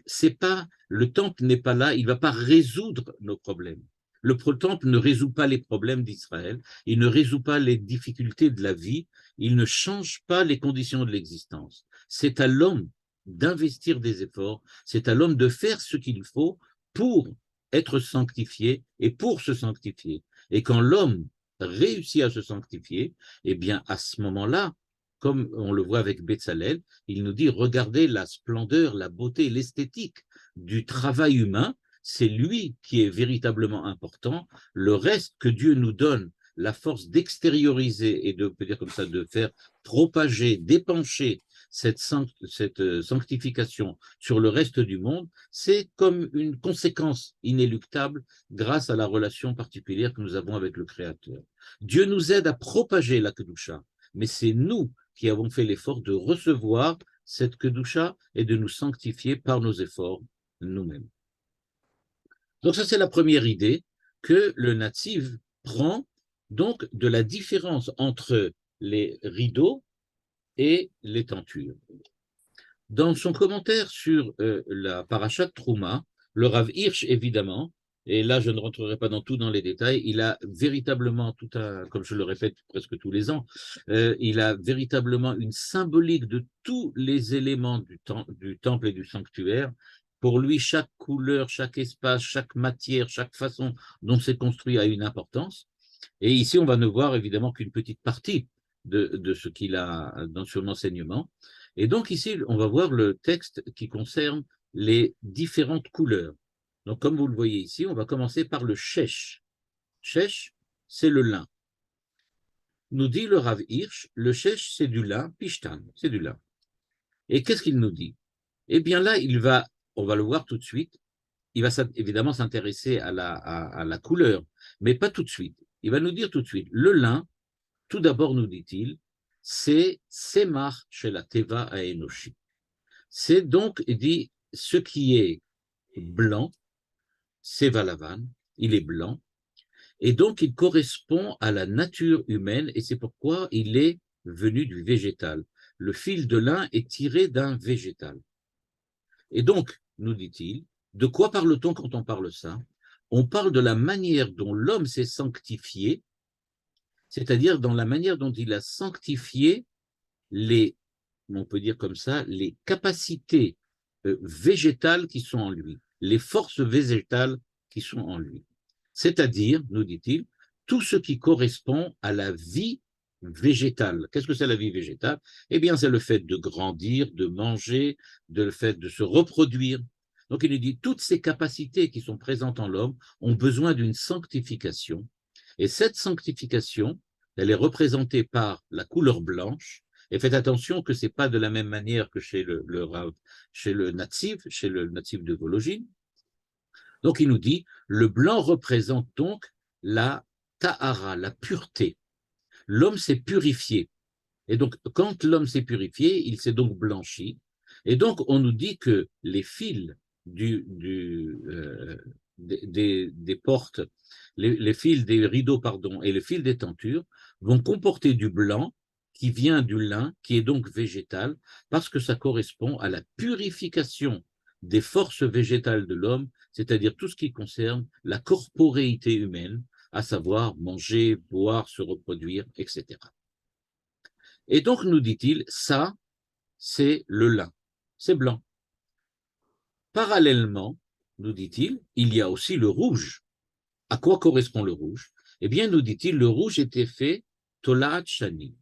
Le temple n'est pas là, il ne va pas résoudre nos problèmes. Le temple ne résout pas les problèmes d'Israël, il ne résout pas les difficultés de la vie, il ne change pas les conditions de l'existence. C'est à l'homme d'investir des efforts, c'est à l'homme de faire ce qu'il faut pour être sanctifié et pour se sanctifier. Et quand l'homme réussit à se sanctifier, eh bien à ce moment-là, comme on le voit avec Betzalel, il nous dit regardez la splendeur, la beauté, l'esthétique du travail humain, c'est lui qui est véritablement important. Le reste que Dieu nous donne, la force d'extérioriser et de, on peut dire comme ça, de faire propager, d'épancher cette sanctification sur le reste du monde, c'est comme une conséquence inéluctable grâce à la relation particulière que nous avons avec le Créateur. Dieu nous aide à propager la Kedusha, mais c'est nous qui avons fait l'effort de recevoir cette Kedusha et de nous sanctifier par nos efforts nous-mêmes. Donc ça, c'est la première idée que le Netziv prend donc de la différence entre les rideaux et les tentures. Dans son commentaire sur la paracha de Trouma, le Rav Hirsch, évidemment, et là je ne rentrerai pas dans tout dans les détails, il a véritablement tout un, comme je le répète presque tous les ans, il a véritablement une symbolique de tous les éléments du temple et du sanctuaire. Pour lui, chaque couleur, chaque espace, chaque matière, chaque façon dont c'est construit a une importance. Et ici, on va ne voir évidemment qu'une petite partie de ce qu'il a dans son enseignement. Et donc ici, on va voir le texte qui concerne les différentes couleurs. Donc comme vous le voyez ici, on va commencer par le shesh. Shesh, c'est le lin. Nous dit le Rav Hirsch, le shesh, c'est du lin, pishtan, c'est du lin. Et qu'est-ce qu'il nous dit? Eh bien là, on va le voir tout de suite, il va évidemment s'intéresser à la couleur, mais pas tout de suite. Il va nous dire tout de suite, le lin, tout d'abord, nous dit-il, c'est Semar chez la Teva à Enoshi. C'est donc, il dit, ce qui est blanc, c'est Valavan, il est blanc, et donc il correspond à la nature humaine, et c'est pourquoi il est venu du végétal. Le fil de lin est tiré d'un végétal. Et donc, nous dit-il, de quoi parle-t-on quand on parle ça? On parle de la manière dont l'homme s'est sanctifié, c'est-à-dire dans la manière dont il a sanctifié on peut dire comme ça, les capacités végétales qui sont en lui, les forces végétales qui sont en lui. C'est-à-dire, nous dit-il, tout ce qui correspond à la vie végétale. Qu'est-ce que c'est la vie végétale? Eh bien, c'est le fait de grandir, de manger, le fait de se reproduire. Donc, il nous dit, toutes ces capacités qui sont présentes en l'homme ont besoin d'une sanctification. Et cette sanctification, elle est représentée par la couleur blanche. Et faites attention que ce n'est pas de la même manière que chez le Netziv, chez le Netziv de Vologine. Donc, il nous dit, le blanc représente donc la tahara, la pureté. L'homme s'est purifié. Et donc, quand l'homme s'est purifié, il s'est donc blanchi. Et donc, on nous dit que les fils des portes, les fils des rideaux, pardon, et les fils des tentures vont comporter du blanc qui vient du lin, qui est donc végétal, parce que ça correspond à la purification des forces végétales de l'homme, c'est-à-dire tout ce qui concerne la corporéité humaine, à savoir manger, boire, se reproduire, etc. Et donc, nous dit-il, ça, c'est le lin, c'est blanc. Parallèlement, nous dit-il, il y a aussi le rouge. À quoi correspond le rouge? Eh bien, nous dit-il, le rouge était fait Tolaat Shani.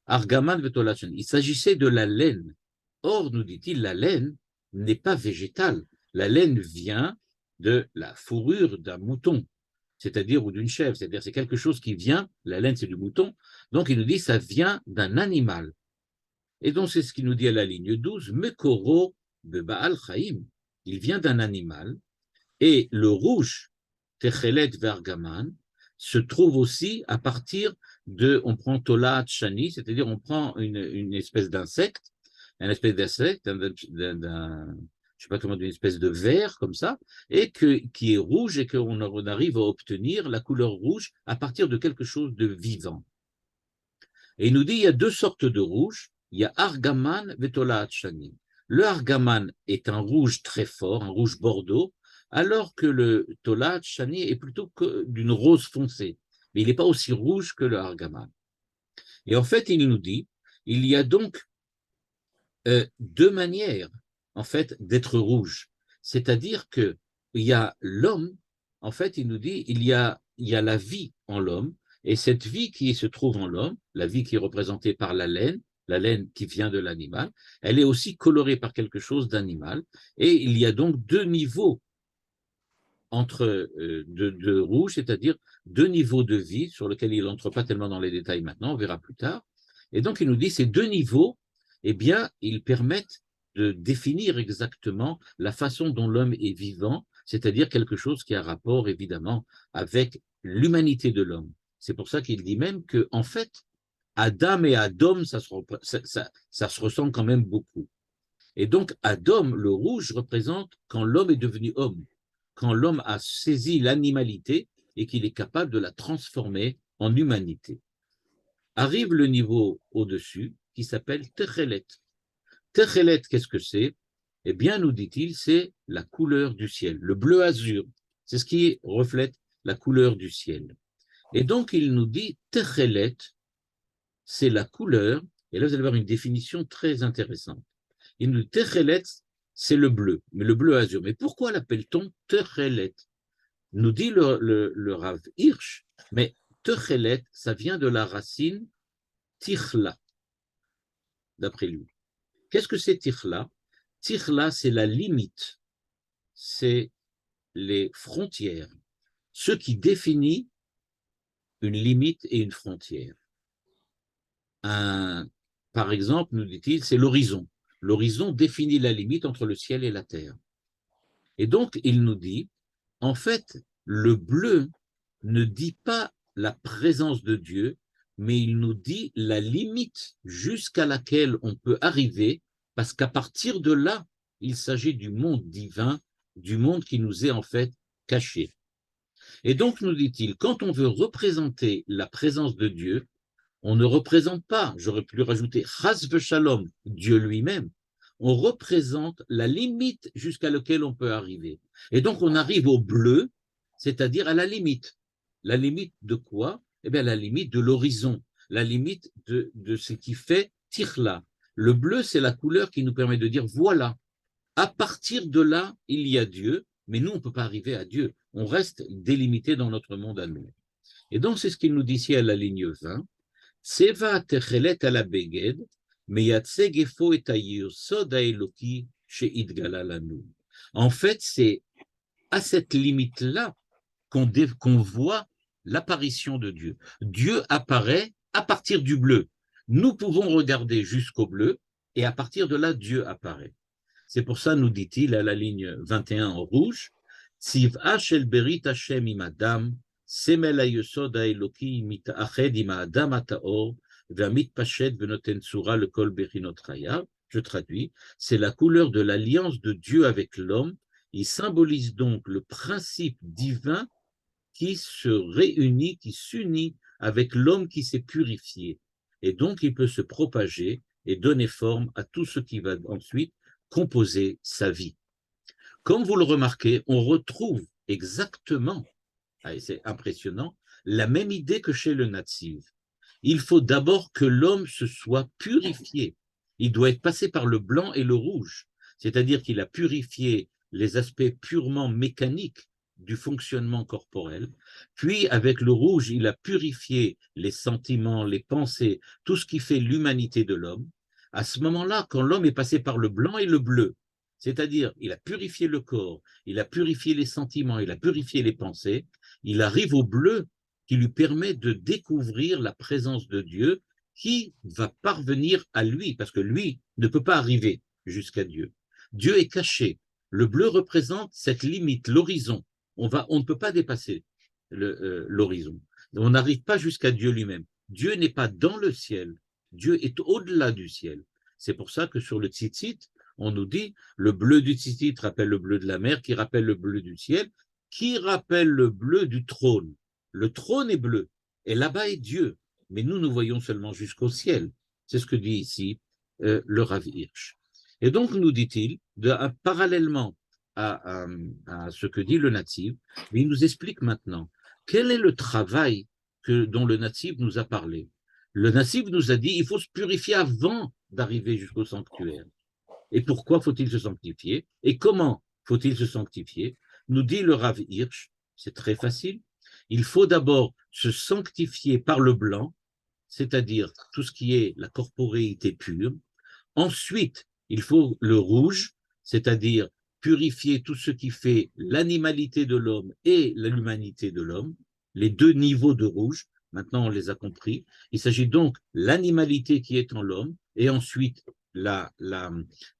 Argaman ve Tolaat Shani. Il s'agissait de la laine. Or, nous dit-il, la laine n'est pas végétale. La laine vient de la fourrure d'un mouton, c'est-à-dire ou d'une chèvre. C'est-à-dire c'est quelque chose qui vient, la laine c'est du mouton, donc il nous dit ça vient d'un animal. Et donc c'est ce qu'il nous dit à la ligne 12, Mekoro de Baal Chaim. Il vient d'un animal. Et le rouge, Techelet Vergaman, se trouve aussi à partir on prend Tolat Shani, c'est-à-dire on prend une espèce d'insecte, je sais pas comment, une espèce de verre comme ça, et qui est rouge et qu'on arrive à obtenir la couleur rouge à partir de quelque chose de vivant. Et il nous dit il y a deux sortes de rouge, il y a Argaman et Tolat Shani. Le Argaman est un rouge très fort, un rouge bordeaux, alors que le Tolat Shani est plutôt d'une rose foncée. Mais il n'est pas aussi rouge que le Argaman. Et en fait, il nous dit, il y a donc deux manières, en fait, d'être rouge. C'est-à-dire qu'il y a l'homme, en fait, il nous dit, il y a la vie en l'homme, et cette vie qui se trouve en l'homme, la vie qui est représentée par la laine qui vient de l'animal, elle est aussi colorée par quelque chose d'animal, et il y a donc deux niveaux de rouge, c'est-à-dire deux niveaux de vie sur lesquels il n'entre pas tellement dans les détails maintenant, on verra plus tard. Et donc il nous dit ces deux niveaux, eh bien, ils permettent de définir exactement la façon dont l'homme est vivant, c'est-à-dire quelque chose qui a rapport, évidemment, avec l'humanité de l'homme. C'est pour ça qu'il dit même que, en fait, Adam et Adam, ça se ressemble quand même beaucoup. Et donc, Adam, le rouge, représente quand l'homme est devenu homme, quand l'homme a saisi l'animalité et qu'il est capable de la transformer en humanité. Arrive le niveau au-dessus qui s'appelle Techelet. Techelet, qu'est-ce que c'est? Eh bien, nous dit-il, c'est la couleur du ciel, le bleu azur. C'est ce qui reflète la couleur du ciel. Et donc, il nous dit Techelet, c'est la couleur, et là, vous allez voir une définition très intéressante. Il nous dit Techelet, c'est le bleu, mais le bleu azur. Mais pourquoi l'appelle-t-on Techelet? Nous dit le Rav Hirsch, mais Techelet, ça vient de la racine Tichla, d'après lui. Qu'est-ce que c'est Tichla? Tichla, c'est la limite, c'est les frontières, ce qui définit une limite et une frontière. Par exemple, nous dit-il, c'est l'horizon. L'horizon définit la limite entre le ciel et la terre. Et donc, il nous dit, en fait, le bleu ne dit pas la présence de Dieu, mais il nous dit la limite jusqu'à laquelle on peut arriver, parce qu'à partir de là, il s'agit du monde divin, du monde qui nous est en fait caché. Et donc, nous dit-il, quand on veut représenter la présence de Dieu, on ne représente pas, j'aurais pu rajouter, Chas v'Shalom, Dieu lui-même. On représente la limite jusqu'à laquelle on peut arriver. Et donc, on arrive au bleu, c'est-à-dire à la limite. La limite de quoi? Eh bien, la limite de l'horizon, la limite de ce qui fait Tichla. Le bleu, c'est la couleur qui nous permet de dire, voilà, à partir de là, il y a Dieu, mais nous, on ne peut pas arriver à Dieu. On reste délimité dans notre monde à nous. Et donc, c'est ce qu'il nous dit ici à la ligne 20. Seva techelet ala beged, meyatseg efo et sod haeloki sheitgala lanu. En fait, c'est à cette limite-là qu'on voit l'apparition de Dieu. Dieu apparaît à partir du bleu. Nous pouvons regarder jusqu'au bleu, et à partir de là, Dieu apparaît. C'est pour ça, nous dit-il à la ligne 21 en rouge, Tziv'a shel berit Hashem im Adam, semel hayesod haeloki mita'ached im Adam ha'taor, ve'amitpashet ve'noten tsura lekol bechinot chayav. Je traduis, c'est la couleur de l'alliance de Dieu avec l'homme. Il symbolise donc le principe divin qui se réunit, qui s'unit avec l'homme qui s'est purifié. Et donc, il peut se propager et donner forme à tout ce qui va ensuite composer sa vie. Comme vous le remarquez, on retrouve exactement, et c'est impressionnant, la même idée que chez le Nativ. Il faut d'abord que l'homme se soit purifié. Il doit être passé par le blanc et le rouge, c'est-à-dire qu'il a purifié les aspects purement mécaniques du fonctionnement corporel, puis avec le rouge, il a purifié les sentiments, les pensées, tout ce qui fait l'humanité de l'homme. À ce moment-là, quand l'homme est passé par le blanc et le bleu, c'est-à-dire il a purifié le corps, il a purifié les sentiments, il a purifié les pensées, il arrive au bleu qui lui permet de découvrir la présence de Dieu qui va parvenir à lui, parce que lui ne peut pas arriver jusqu'à Dieu. Dieu est caché. Le bleu représente cette limite, l'horizon. On ne peut pas dépasser l'horizon. On n'arrive pas jusqu'à Dieu lui-même. Dieu n'est pas dans le ciel. Dieu est au-delà du ciel. C'est pour ça que sur le tzitzit, on nous dit le bleu du tzitzit rappelle le bleu de la mer, qui rappelle le bleu du ciel, qui rappelle le bleu du trône. Le trône est bleu, et là-bas est Dieu. Mais nous voyons seulement jusqu'au ciel. C'est ce que dit ici le Rav Hirsch. Et donc, nous dit-il, parallèlement à ce que dit le Nativ, il nous explique maintenant quel est le travail dont le Nativ nous a parlé. Le Nativ nous a dit il faut se purifier avant d'arriver jusqu'au sanctuaire. Et pourquoi faut-il se sanctifier? Et comment faut-il se sanctifier? Nous dit le Rav Hirsch, c'est très facile. Il faut d'abord se sanctifier par le blanc, c'est-à-dire tout ce qui est la corporéité pure. Ensuite, il faut le rouge, c'est-à-dire purifier tout ce qui fait l'animalité de l'homme et l'humanité de l'homme, les deux niveaux de rouge. Maintenant, on les a compris. Il s'agit donc de l'animalité qui est en l'homme et ensuite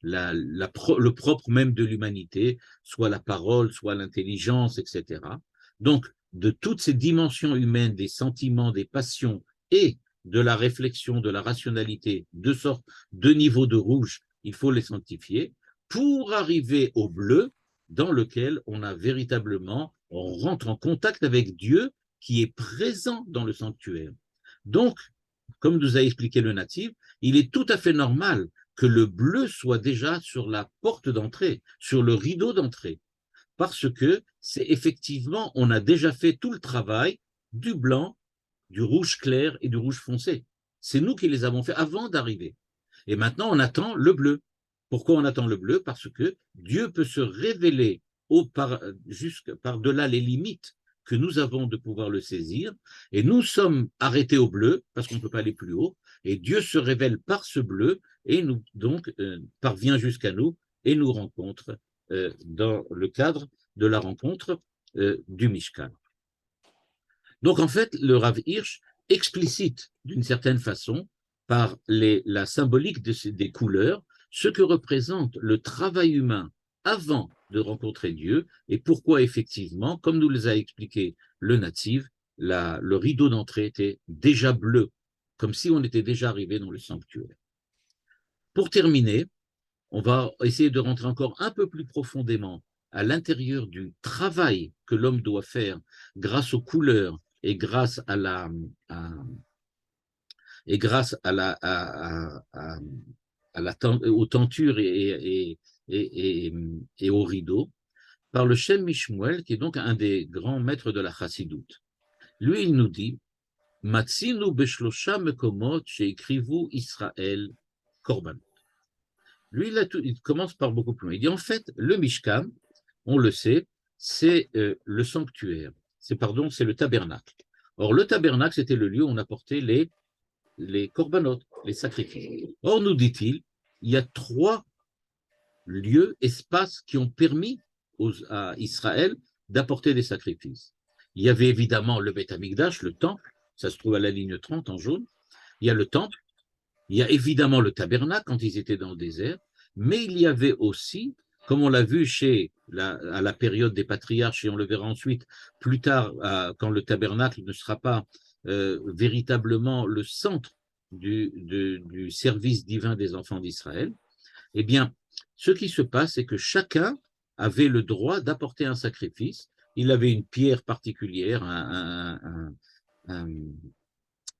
le propre même de l'humanité, soit la parole, soit l'intelligence, etc. Donc, de toutes ces dimensions humaines, des sentiments, des passions et de la réflexion, de la rationalité, deux niveaux de rouge, il faut les sanctifier pour arriver au bleu dans lequel on rentre en contact avec Dieu qui est présent dans le sanctuaire. Donc, comme nous a expliqué le natif, il est tout à fait normal que le bleu soit déjà sur la porte d'entrée, sur le rideau d'entrée, parce que c'est effectivement, on a déjà fait tout le travail du blanc, du rouge clair et du rouge foncé. C'est nous qui les avons fait avant d'arriver. Et maintenant, on attend le bleu. Pourquoi on attend le bleu? Parce que Dieu peut se révéler jusque par-delà les limites que nous avons de pouvoir le saisir, et nous sommes arrêtés au bleu parce qu'on ne peut pas aller plus haut, et Dieu se révèle par ce bleu et nous donc parvient jusqu'à nous et nous rencontre dans le cadre de la rencontre du Mishkan. Donc en fait, le Rav Hirsch explicite d'une certaine façon par la symbolique des couleurs ce que représente le travail humain avant de rencontrer Dieu et pourquoi effectivement, comme nous les a expliqué le natif, le rideau d'entrée était déjà bleu, comme si on était déjà arrivé dans le sanctuaire. Pour terminer, on va essayer de rentrer encore un peu plus profondément à l'intérieur du travail que l'homme doit faire grâce aux couleurs et grâce aux tentures et aux rideaux, par le Shem Mishmuel, qui est donc un des grands maîtres de la Chassidoute. Lui, il nous dit Matzinu beshlosha mekomot sheikrivu Israël korban. Lui, il commence par beaucoup plus loin. Il dit en fait, le Mishkan, on le sait, c'est le sanctuaire, c'est le tabernacle. Or, le tabernacle, c'était le lieu où on apportait les korbanot, les sacrifices. Or, nous dit-il, il y a 3 lieux, espaces qui ont permis à Israël d'apporter des sacrifices. Il y avait évidemment le Beth Amikdash, le temple, ça se trouve à la ligne 30 en jaune. Il y a le temple, il y a évidemment le tabernacle quand ils étaient dans le désert, mais il y avait aussi, comme on l'a vu à la période des patriarches, et on le verra ensuite plus tard, quand le tabernacle ne sera pas véritablement le centre du service divin des enfants d'Israël, eh bien, ce qui se passe, c'est que chacun avait le droit d'apporter un sacrifice. Il avait une pierre particulière, un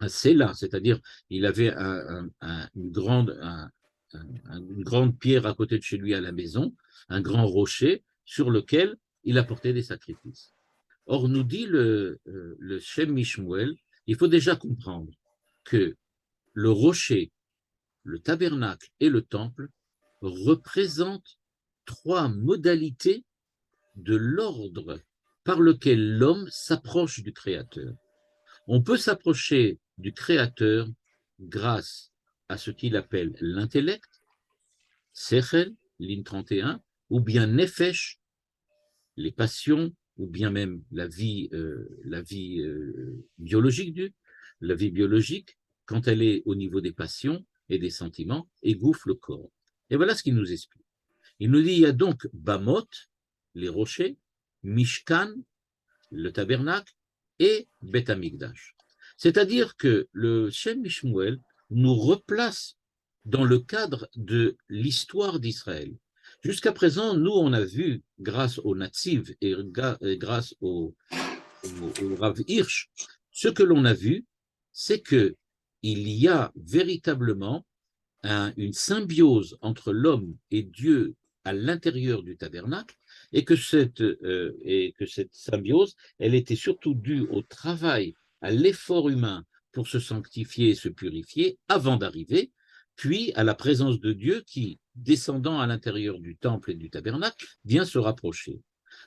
séla, c'est-à-dire il avait une grande pierre à côté de chez lui à la maison, un grand rocher sur lequel il apportait des sacrifices. Or, nous dit le Shem Mishmuel, il faut déjà comprendre que le rocher, le tabernacle et le temple représentent 3 modalités de l'ordre par lequel l'homme s'approche du Créateur. On peut s'approcher du Créateur grâce à ce qu'il appelle l'intellect, Sechel, ligne 31, ou bien Nefesh, les passions, ou bien même la vie biologique, la vie biologique, quand elle est au niveau des passions et des sentiments, égouffe le corps. Et voilà ce qu'il nous explique. Il nous dit, il y a donc Bamot, les rochers, Mishkan, le tabernacle, et Beth Amikdash. C'est-à-dire que le Shem Mishmuel nous replace dans le cadre de l'histoire d'Israël. Jusqu'à présent, nous, on a vu, grâce au Nativ et grâce au Rav Hirsch, ce que l'on a vu, c'est qu'il y a véritablement une symbiose entre l'homme et Dieu à l'intérieur du tabernacle, et que cette symbiose, elle était surtout due au travail, à l'effort humain pour se sanctifier et se purifier avant d'arriver, puis à la présence de Dieu qui, descendant à l'intérieur du temple et du tabernacle, vient se rapprocher.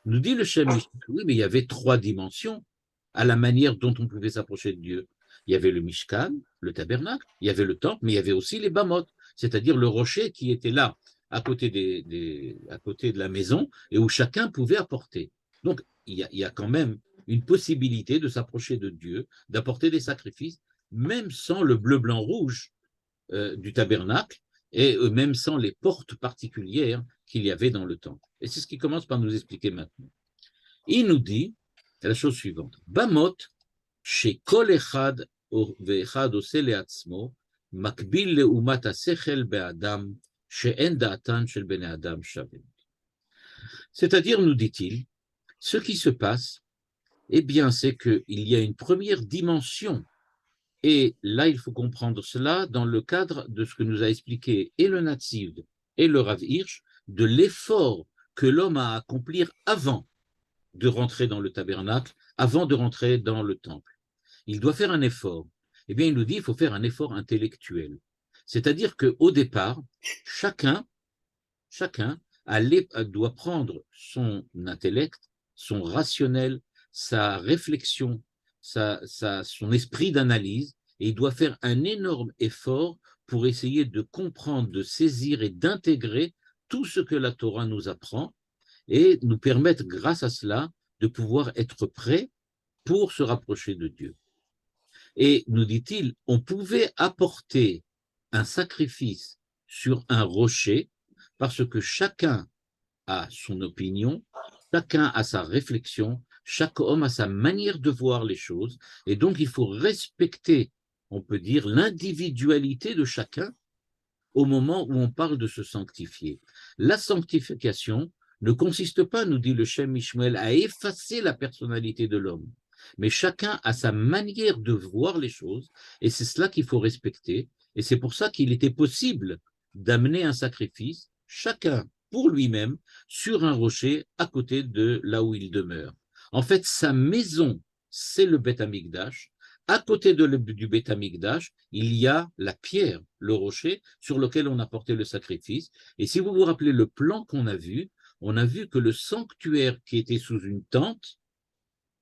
Nous dit le Shem, oui, mais il y avait 3 dimensions à la manière dont on pouvait s'approcher de Dieu. Il y avait le Mishkan, le tabernacle, il y avait le temple, mais il y avait aussi les Bamot, c'est-à-dire le rocher qui était là, à côté de la maison, et où chacun pouvait apporter. Donc, il y a quand même une possibilité de s'approcher de Dieu, d'apporter des sacrifices, même sans le bleu, blanc, rouge du tabernacle, et même sans les portes particulières qu'il y avait dans le temple. Et c'est ce qu'il commence par nous expliquer maintenant. Il nous dit la chose suivante. Bamot, chez Kol Echad ve'echad oseh le'atzmo, makbil le'umat ha'sechel be'adam, she'en da'atan shel bnei adam shavim. C'est-à-dire, nous dit-il, ce qui se passe, eh bien, c'est qu'il y a une première dimension. Et là, il faut comprendre cela dans le cadre de ce que nous a expliqué et le Netziv et le Rav Hirsch, de l'effort que l'homme a à accomplir avant de rentrer dans le tabernacle, avant de rentrer dans le temple. Il doit faire un effort. Eh bien, il nous dit qu'il faut faire un effort intellectuel. C'est-à-dire qu'au départ, chacun doit prendre son intellect, son rationnel, sa réflexion, son esprit d'analyse, et il doit faire un énorme effort pour essayer de comprendre, de saisir et d'intégrer tout ce que la Torah nous apprend et nous permettre, grâce à cela, de pouvoir être prêt pour se rapprocher de Dieu. Et nous dit-il, on pouvait apporter un sacrifice sur un rocher parce que chacun a son opinion, chacun a sa réflexion, chaque homme a sa manière de voir les choses, et donc il faut respecter, on peut dire, l'individualité de chacun au moment où on parle de se sanctifier. La sanctification ne consiste pas, nous dit le Shem Ishmael, à effacer la personnalité de l'homme, mais chacun a sa manière de voir les choses, et c'est cela qu'il faut respecter, et c'est pour ça qu'il était possible d'amener un sacrifice, chacun pour lui-même, sur un rocher à côté de là où il demeure. En fait, sa maison, c'est le Beth Amikdash. À côté du Beth Amikdash, il y a la pierre, le rocher, sur lequel on a porté le sacrifice. Et si vous vous rappelez le plan qu'on a vu, on a vu que le sanctuaire qui était sous une tente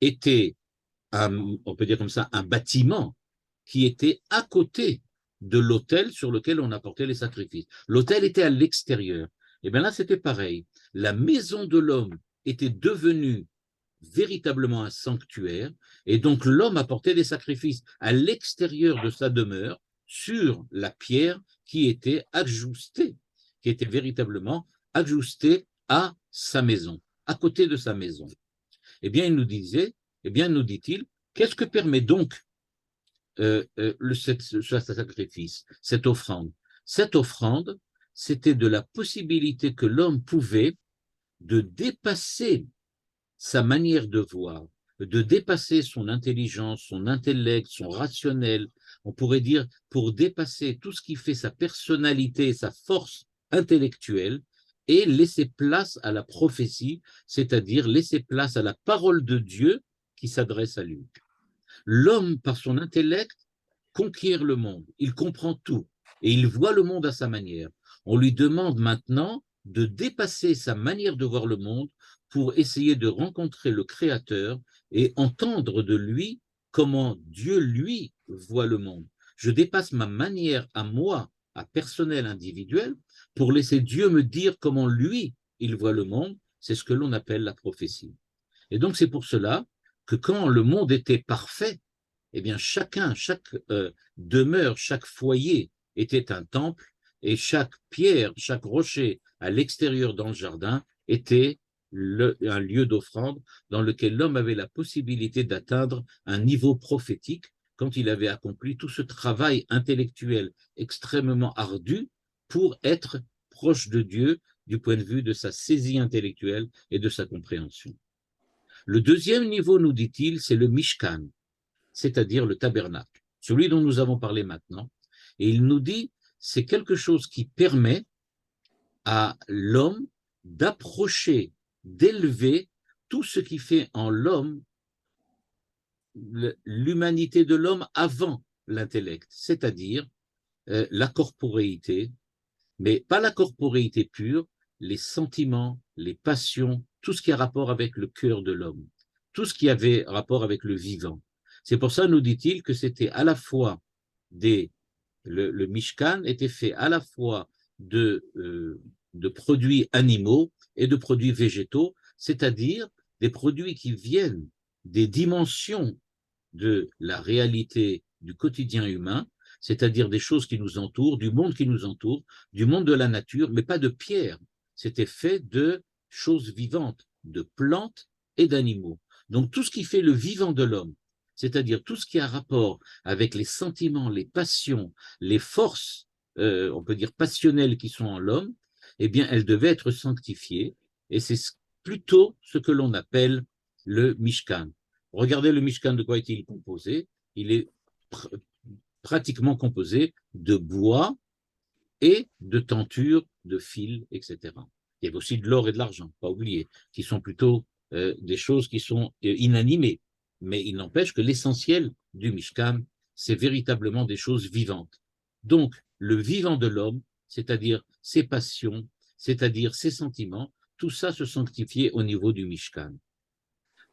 était, on peut dire comme ça, un bâtiment qui était à côté de l'autel sur lequel on apportait les sacrifices. L'autel était à l'extérieur. Et bien là, c'était pareil. La maison de l'homme était devenue véritablement un sanctuaire, et donc l'homme apportait des sacrifices à l'extérieur de sa demeure sur la pierre qui était ajustée, qui était véritablement ajustée à sa maison, à côté de sa maison. Eh bien, il nous disait, eh bien, nous dit-il, qu'est-ce que permet donc ce sacrifice, cette offrande? Cette offrande, c'était de la possibilité que l'homme pouvait de dépasser sa manière de voir, de dépasser son intelligence, son intellect, son rationnel, on pourrait dire pour dépasser tout ce qui fait sa personnalité, sa force intellectuelle, et laisser place à la prophétie, c'est-à-dire laisser place à la parole de Dieu qui s'adresse à lui. L'homme, par son intellect, conquiert le monde, il comprend tout, et il voit le monde à sa manière. On lui demande maintenant de dépasser sa manière de voir le monde pour essayer de rencontrer le Créateur et entendre de lui comment Dieu, lui, voit le monde. Je dépasse ma manière à moi, à personnel, individuel, pour laisser Dieu me dire comment lui, il voit le monde. C'est ce que l'on appelle la prophétie. Et donc, c'est pour cela que quand le monde était parfait, eh bien, chaque demeure, chaque foyer était un temple, et chaque pierre, chaque rocher à l'extérieur dans le jardin était un lieu d'offrande dans lequel l'homme avait la possibilité d'atteindre un niveau prophétique quand il avait accompli tout ce travail intellectuel extrêmement ardu pour être proche de Dieu du point de vue de sa saisie intellectuelle et de sa compréhension. Le deuxième niveau, nous dit-il, c'est le Mishkan, c'est-à-dire le tabernacle, celui dont nous avons parlé maintenant. Et il nous dit, c'est quelque chose qui permet à l'homme d'approcher, d'élever tout ce qui fait en l'homme l'humanité de l'homme avant l'intellect, c'est-à-dire la corporéité, mais pas la corporéité pure, les sentiments, les passions, tout ce qui a rapport avec le cœur de l'homme, tout ce qui avait rapport avec le vivant. C'est pour ça, nous dit-il, que c'était à la fois le Mishkan était fait à la fois de produits animaux et de produits végétaux, c'est-à-dire des produits qui viennent des dimensions de la réalité du quotidien humain, c'est-à-dire des choses qui nous entourent, du monde qui nous entoure, du monde de la nature, mais pas de pierre. C'était fait de choses vivantes, de plantes et d'animaux. Donc tout ce qui fait le vivant de l'homme, c'est-à-dire tout ce qui a rapport avec les sentiments, les passions, les forces, on peut dire passionnelles qui sont en l'homme, eh bien, elles devaient être sanctifiées. Et c'est plutôt ce que l'on appelle le Mishkan. Regardez le Mishkan, de quoi est-il composé? Il est pratiquement composé de bois et de tentures, de fils, etc. Il y avait aussi de l'or et de l'argent, pas oublier, qui sont plutôt des choses qui sont inanimées. Mais il n'empêche que l'essentiel du Mishkan, c'est véritablement des choses vivantes. Donc, le vivant de l'homme, c'est-à-dire ses passions, c'est-à-dire ses sentiments, tout ça se sanctifiait au niveau du Mishkan.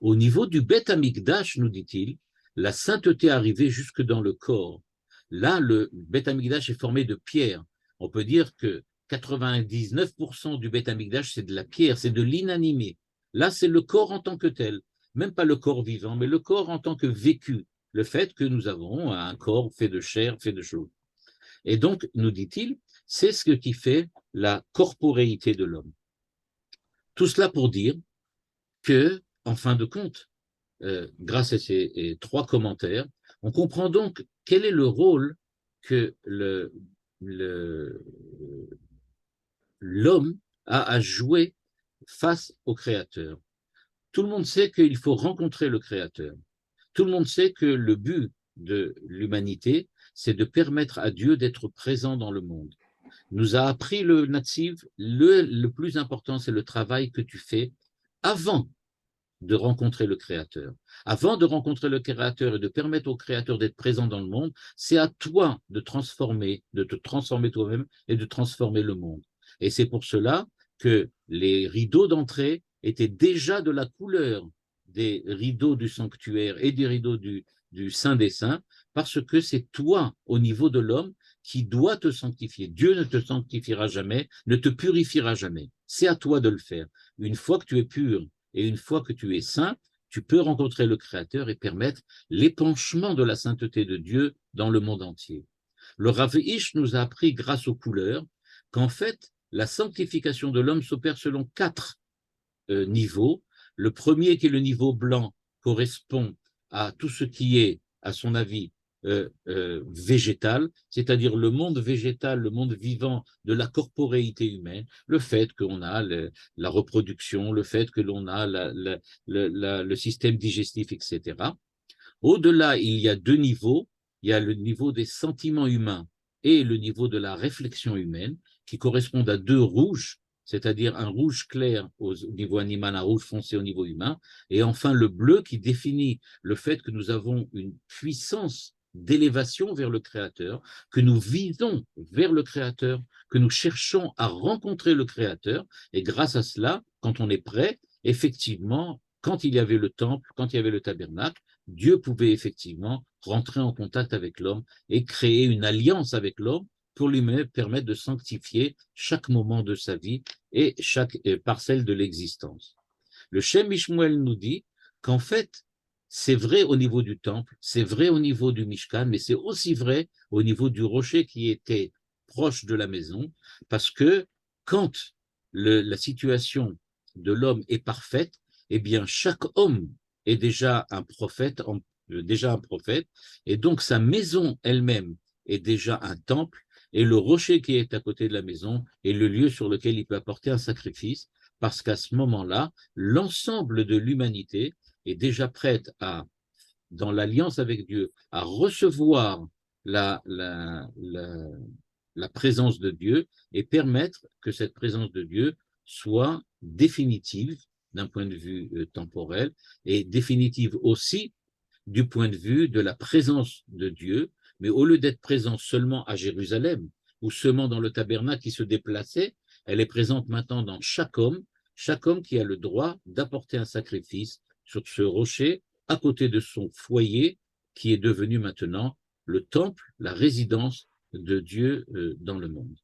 Au niveau du Beth Amikdash, nous dit-il, la sainteté arrivait jusque dans le corps. Là, le Beth Amikdash est formé de pierre. On peut dire que 99% du Beth Amikdash, c'est de la pierre, c'est de l'inanimé. Là, c'est le corps en tant que tel, même pas le corps vivant, mais le corps en tant que vécu, le fait que nous avons un corps fait de chair, fait de choses. Et donc, nous dit-il, c'est ce qui fait la corporéité de l'homme. Tout cela pour dire que, en fin de compte, grâce à ces trois commentaires, on comprend donc quel est le rôle que l'homme a à jouer face au Créateur. Tout le monde sait qu'il faut rencontrer le Créateur. Tout le monde sait que le but de l'humanité, c'est de permettre à Dieu d'être présent dans le monde. Nous a appris le Nativ, le plus important, c'est le travail que tu fais avant de rencontrer le Créateur. Avant de rencontrer le Créateur et de permettre au Créateur d'être présent dans le monde, c'est à toi de te transformer toi-même et de transformer le monde. Et c'est pour cela que les rideaux d'entrée étaient déjà de la couleur des rideaux du sanctuaire et des rideaux du Saint des Saints, parce que c'est toi, au niveau de l'homme, qui doit te sanctifier. Dieu ne te sanctifiera jamais, ne te purifiera jamais. C'est à toi de le faire. Une fois que tu es pur, et une fois que tu es saint, tu peux rencontrer le Créateur et permettre l'épanchement de la sainteté de Dieu dans le monde entier. Le Rav Hish nous a appris, grâce aux couleurs, qu'en fait, la sanctification de l'homme s'opère selon 4 niveaux. Le premier, qui est le niveau blanc, correspond à tout ce qui est, à son avis, végétal, c'est-à-dire le monde végétal, le monde vivant de la corporéité humaine, le fait qu'on a la reproduction, le fait que l'on a le système digestif, etc. Au-delà, il y a 2 niveaux. Il y a le niveau des sentiments humains et le niveau de la réflexion humaine, qui correspondent à 2 rouges, c'est-à-dire un rouge clair au niveau animal, un rouge foncé au niveau humain, et enfin le bleu qui définit le fait que nous avons une puissance d'élévation vers le Créateur, que nous visons vers le Créateur, que nous cherchons à rencontrer le Créateur, et grâce à cela, quand on est prêt, effectivement, quand il y avait le temple, quand il y avait le tabernacle, Dieu pouvait effectivement rentrer en contact avec l'homme et créer une alliance avec l'homme pour lui permettre de sanctifier chaque moment de sa vie et chaque parcelle de l'existence. Le Shem Mishmuel nous dit qu'en fait, c'est vrai au niveau du temple, c'est vrai au niveau du Mishkan, mais c'est aussi vrai au niveau du rocher qui était proche de la maison, parce que quand la situation de l'homme est parfaite, eh bien chaque homme est déjà un prophète, et donc sa maison elle-même est déjà un temple, et le rocher qui est à côté de la maison est le lieu sur lequel il peut apporter un sacrifice, parce qu'à ce moment-là, l'ensemble de l'humanité est déjà prête dans l'alliance avec Dieu, à recevoir la présence de Dieu et permettre que cette présence de Dieu soit définitive d'un point de vue temporel et définitive aussi du point de vue de la présence de Dieu, mais au lieu d'être présente seulement à Jérusalem ou seulement dans le tabernacle qui se déplaçait, elle est présente maintenant dans chaque homme qui a le droit d'apporter un sacrifice sur ce rocher à côté de son foyer qui est devenu maintenant le temple, la résidence de Dieu dans le monde.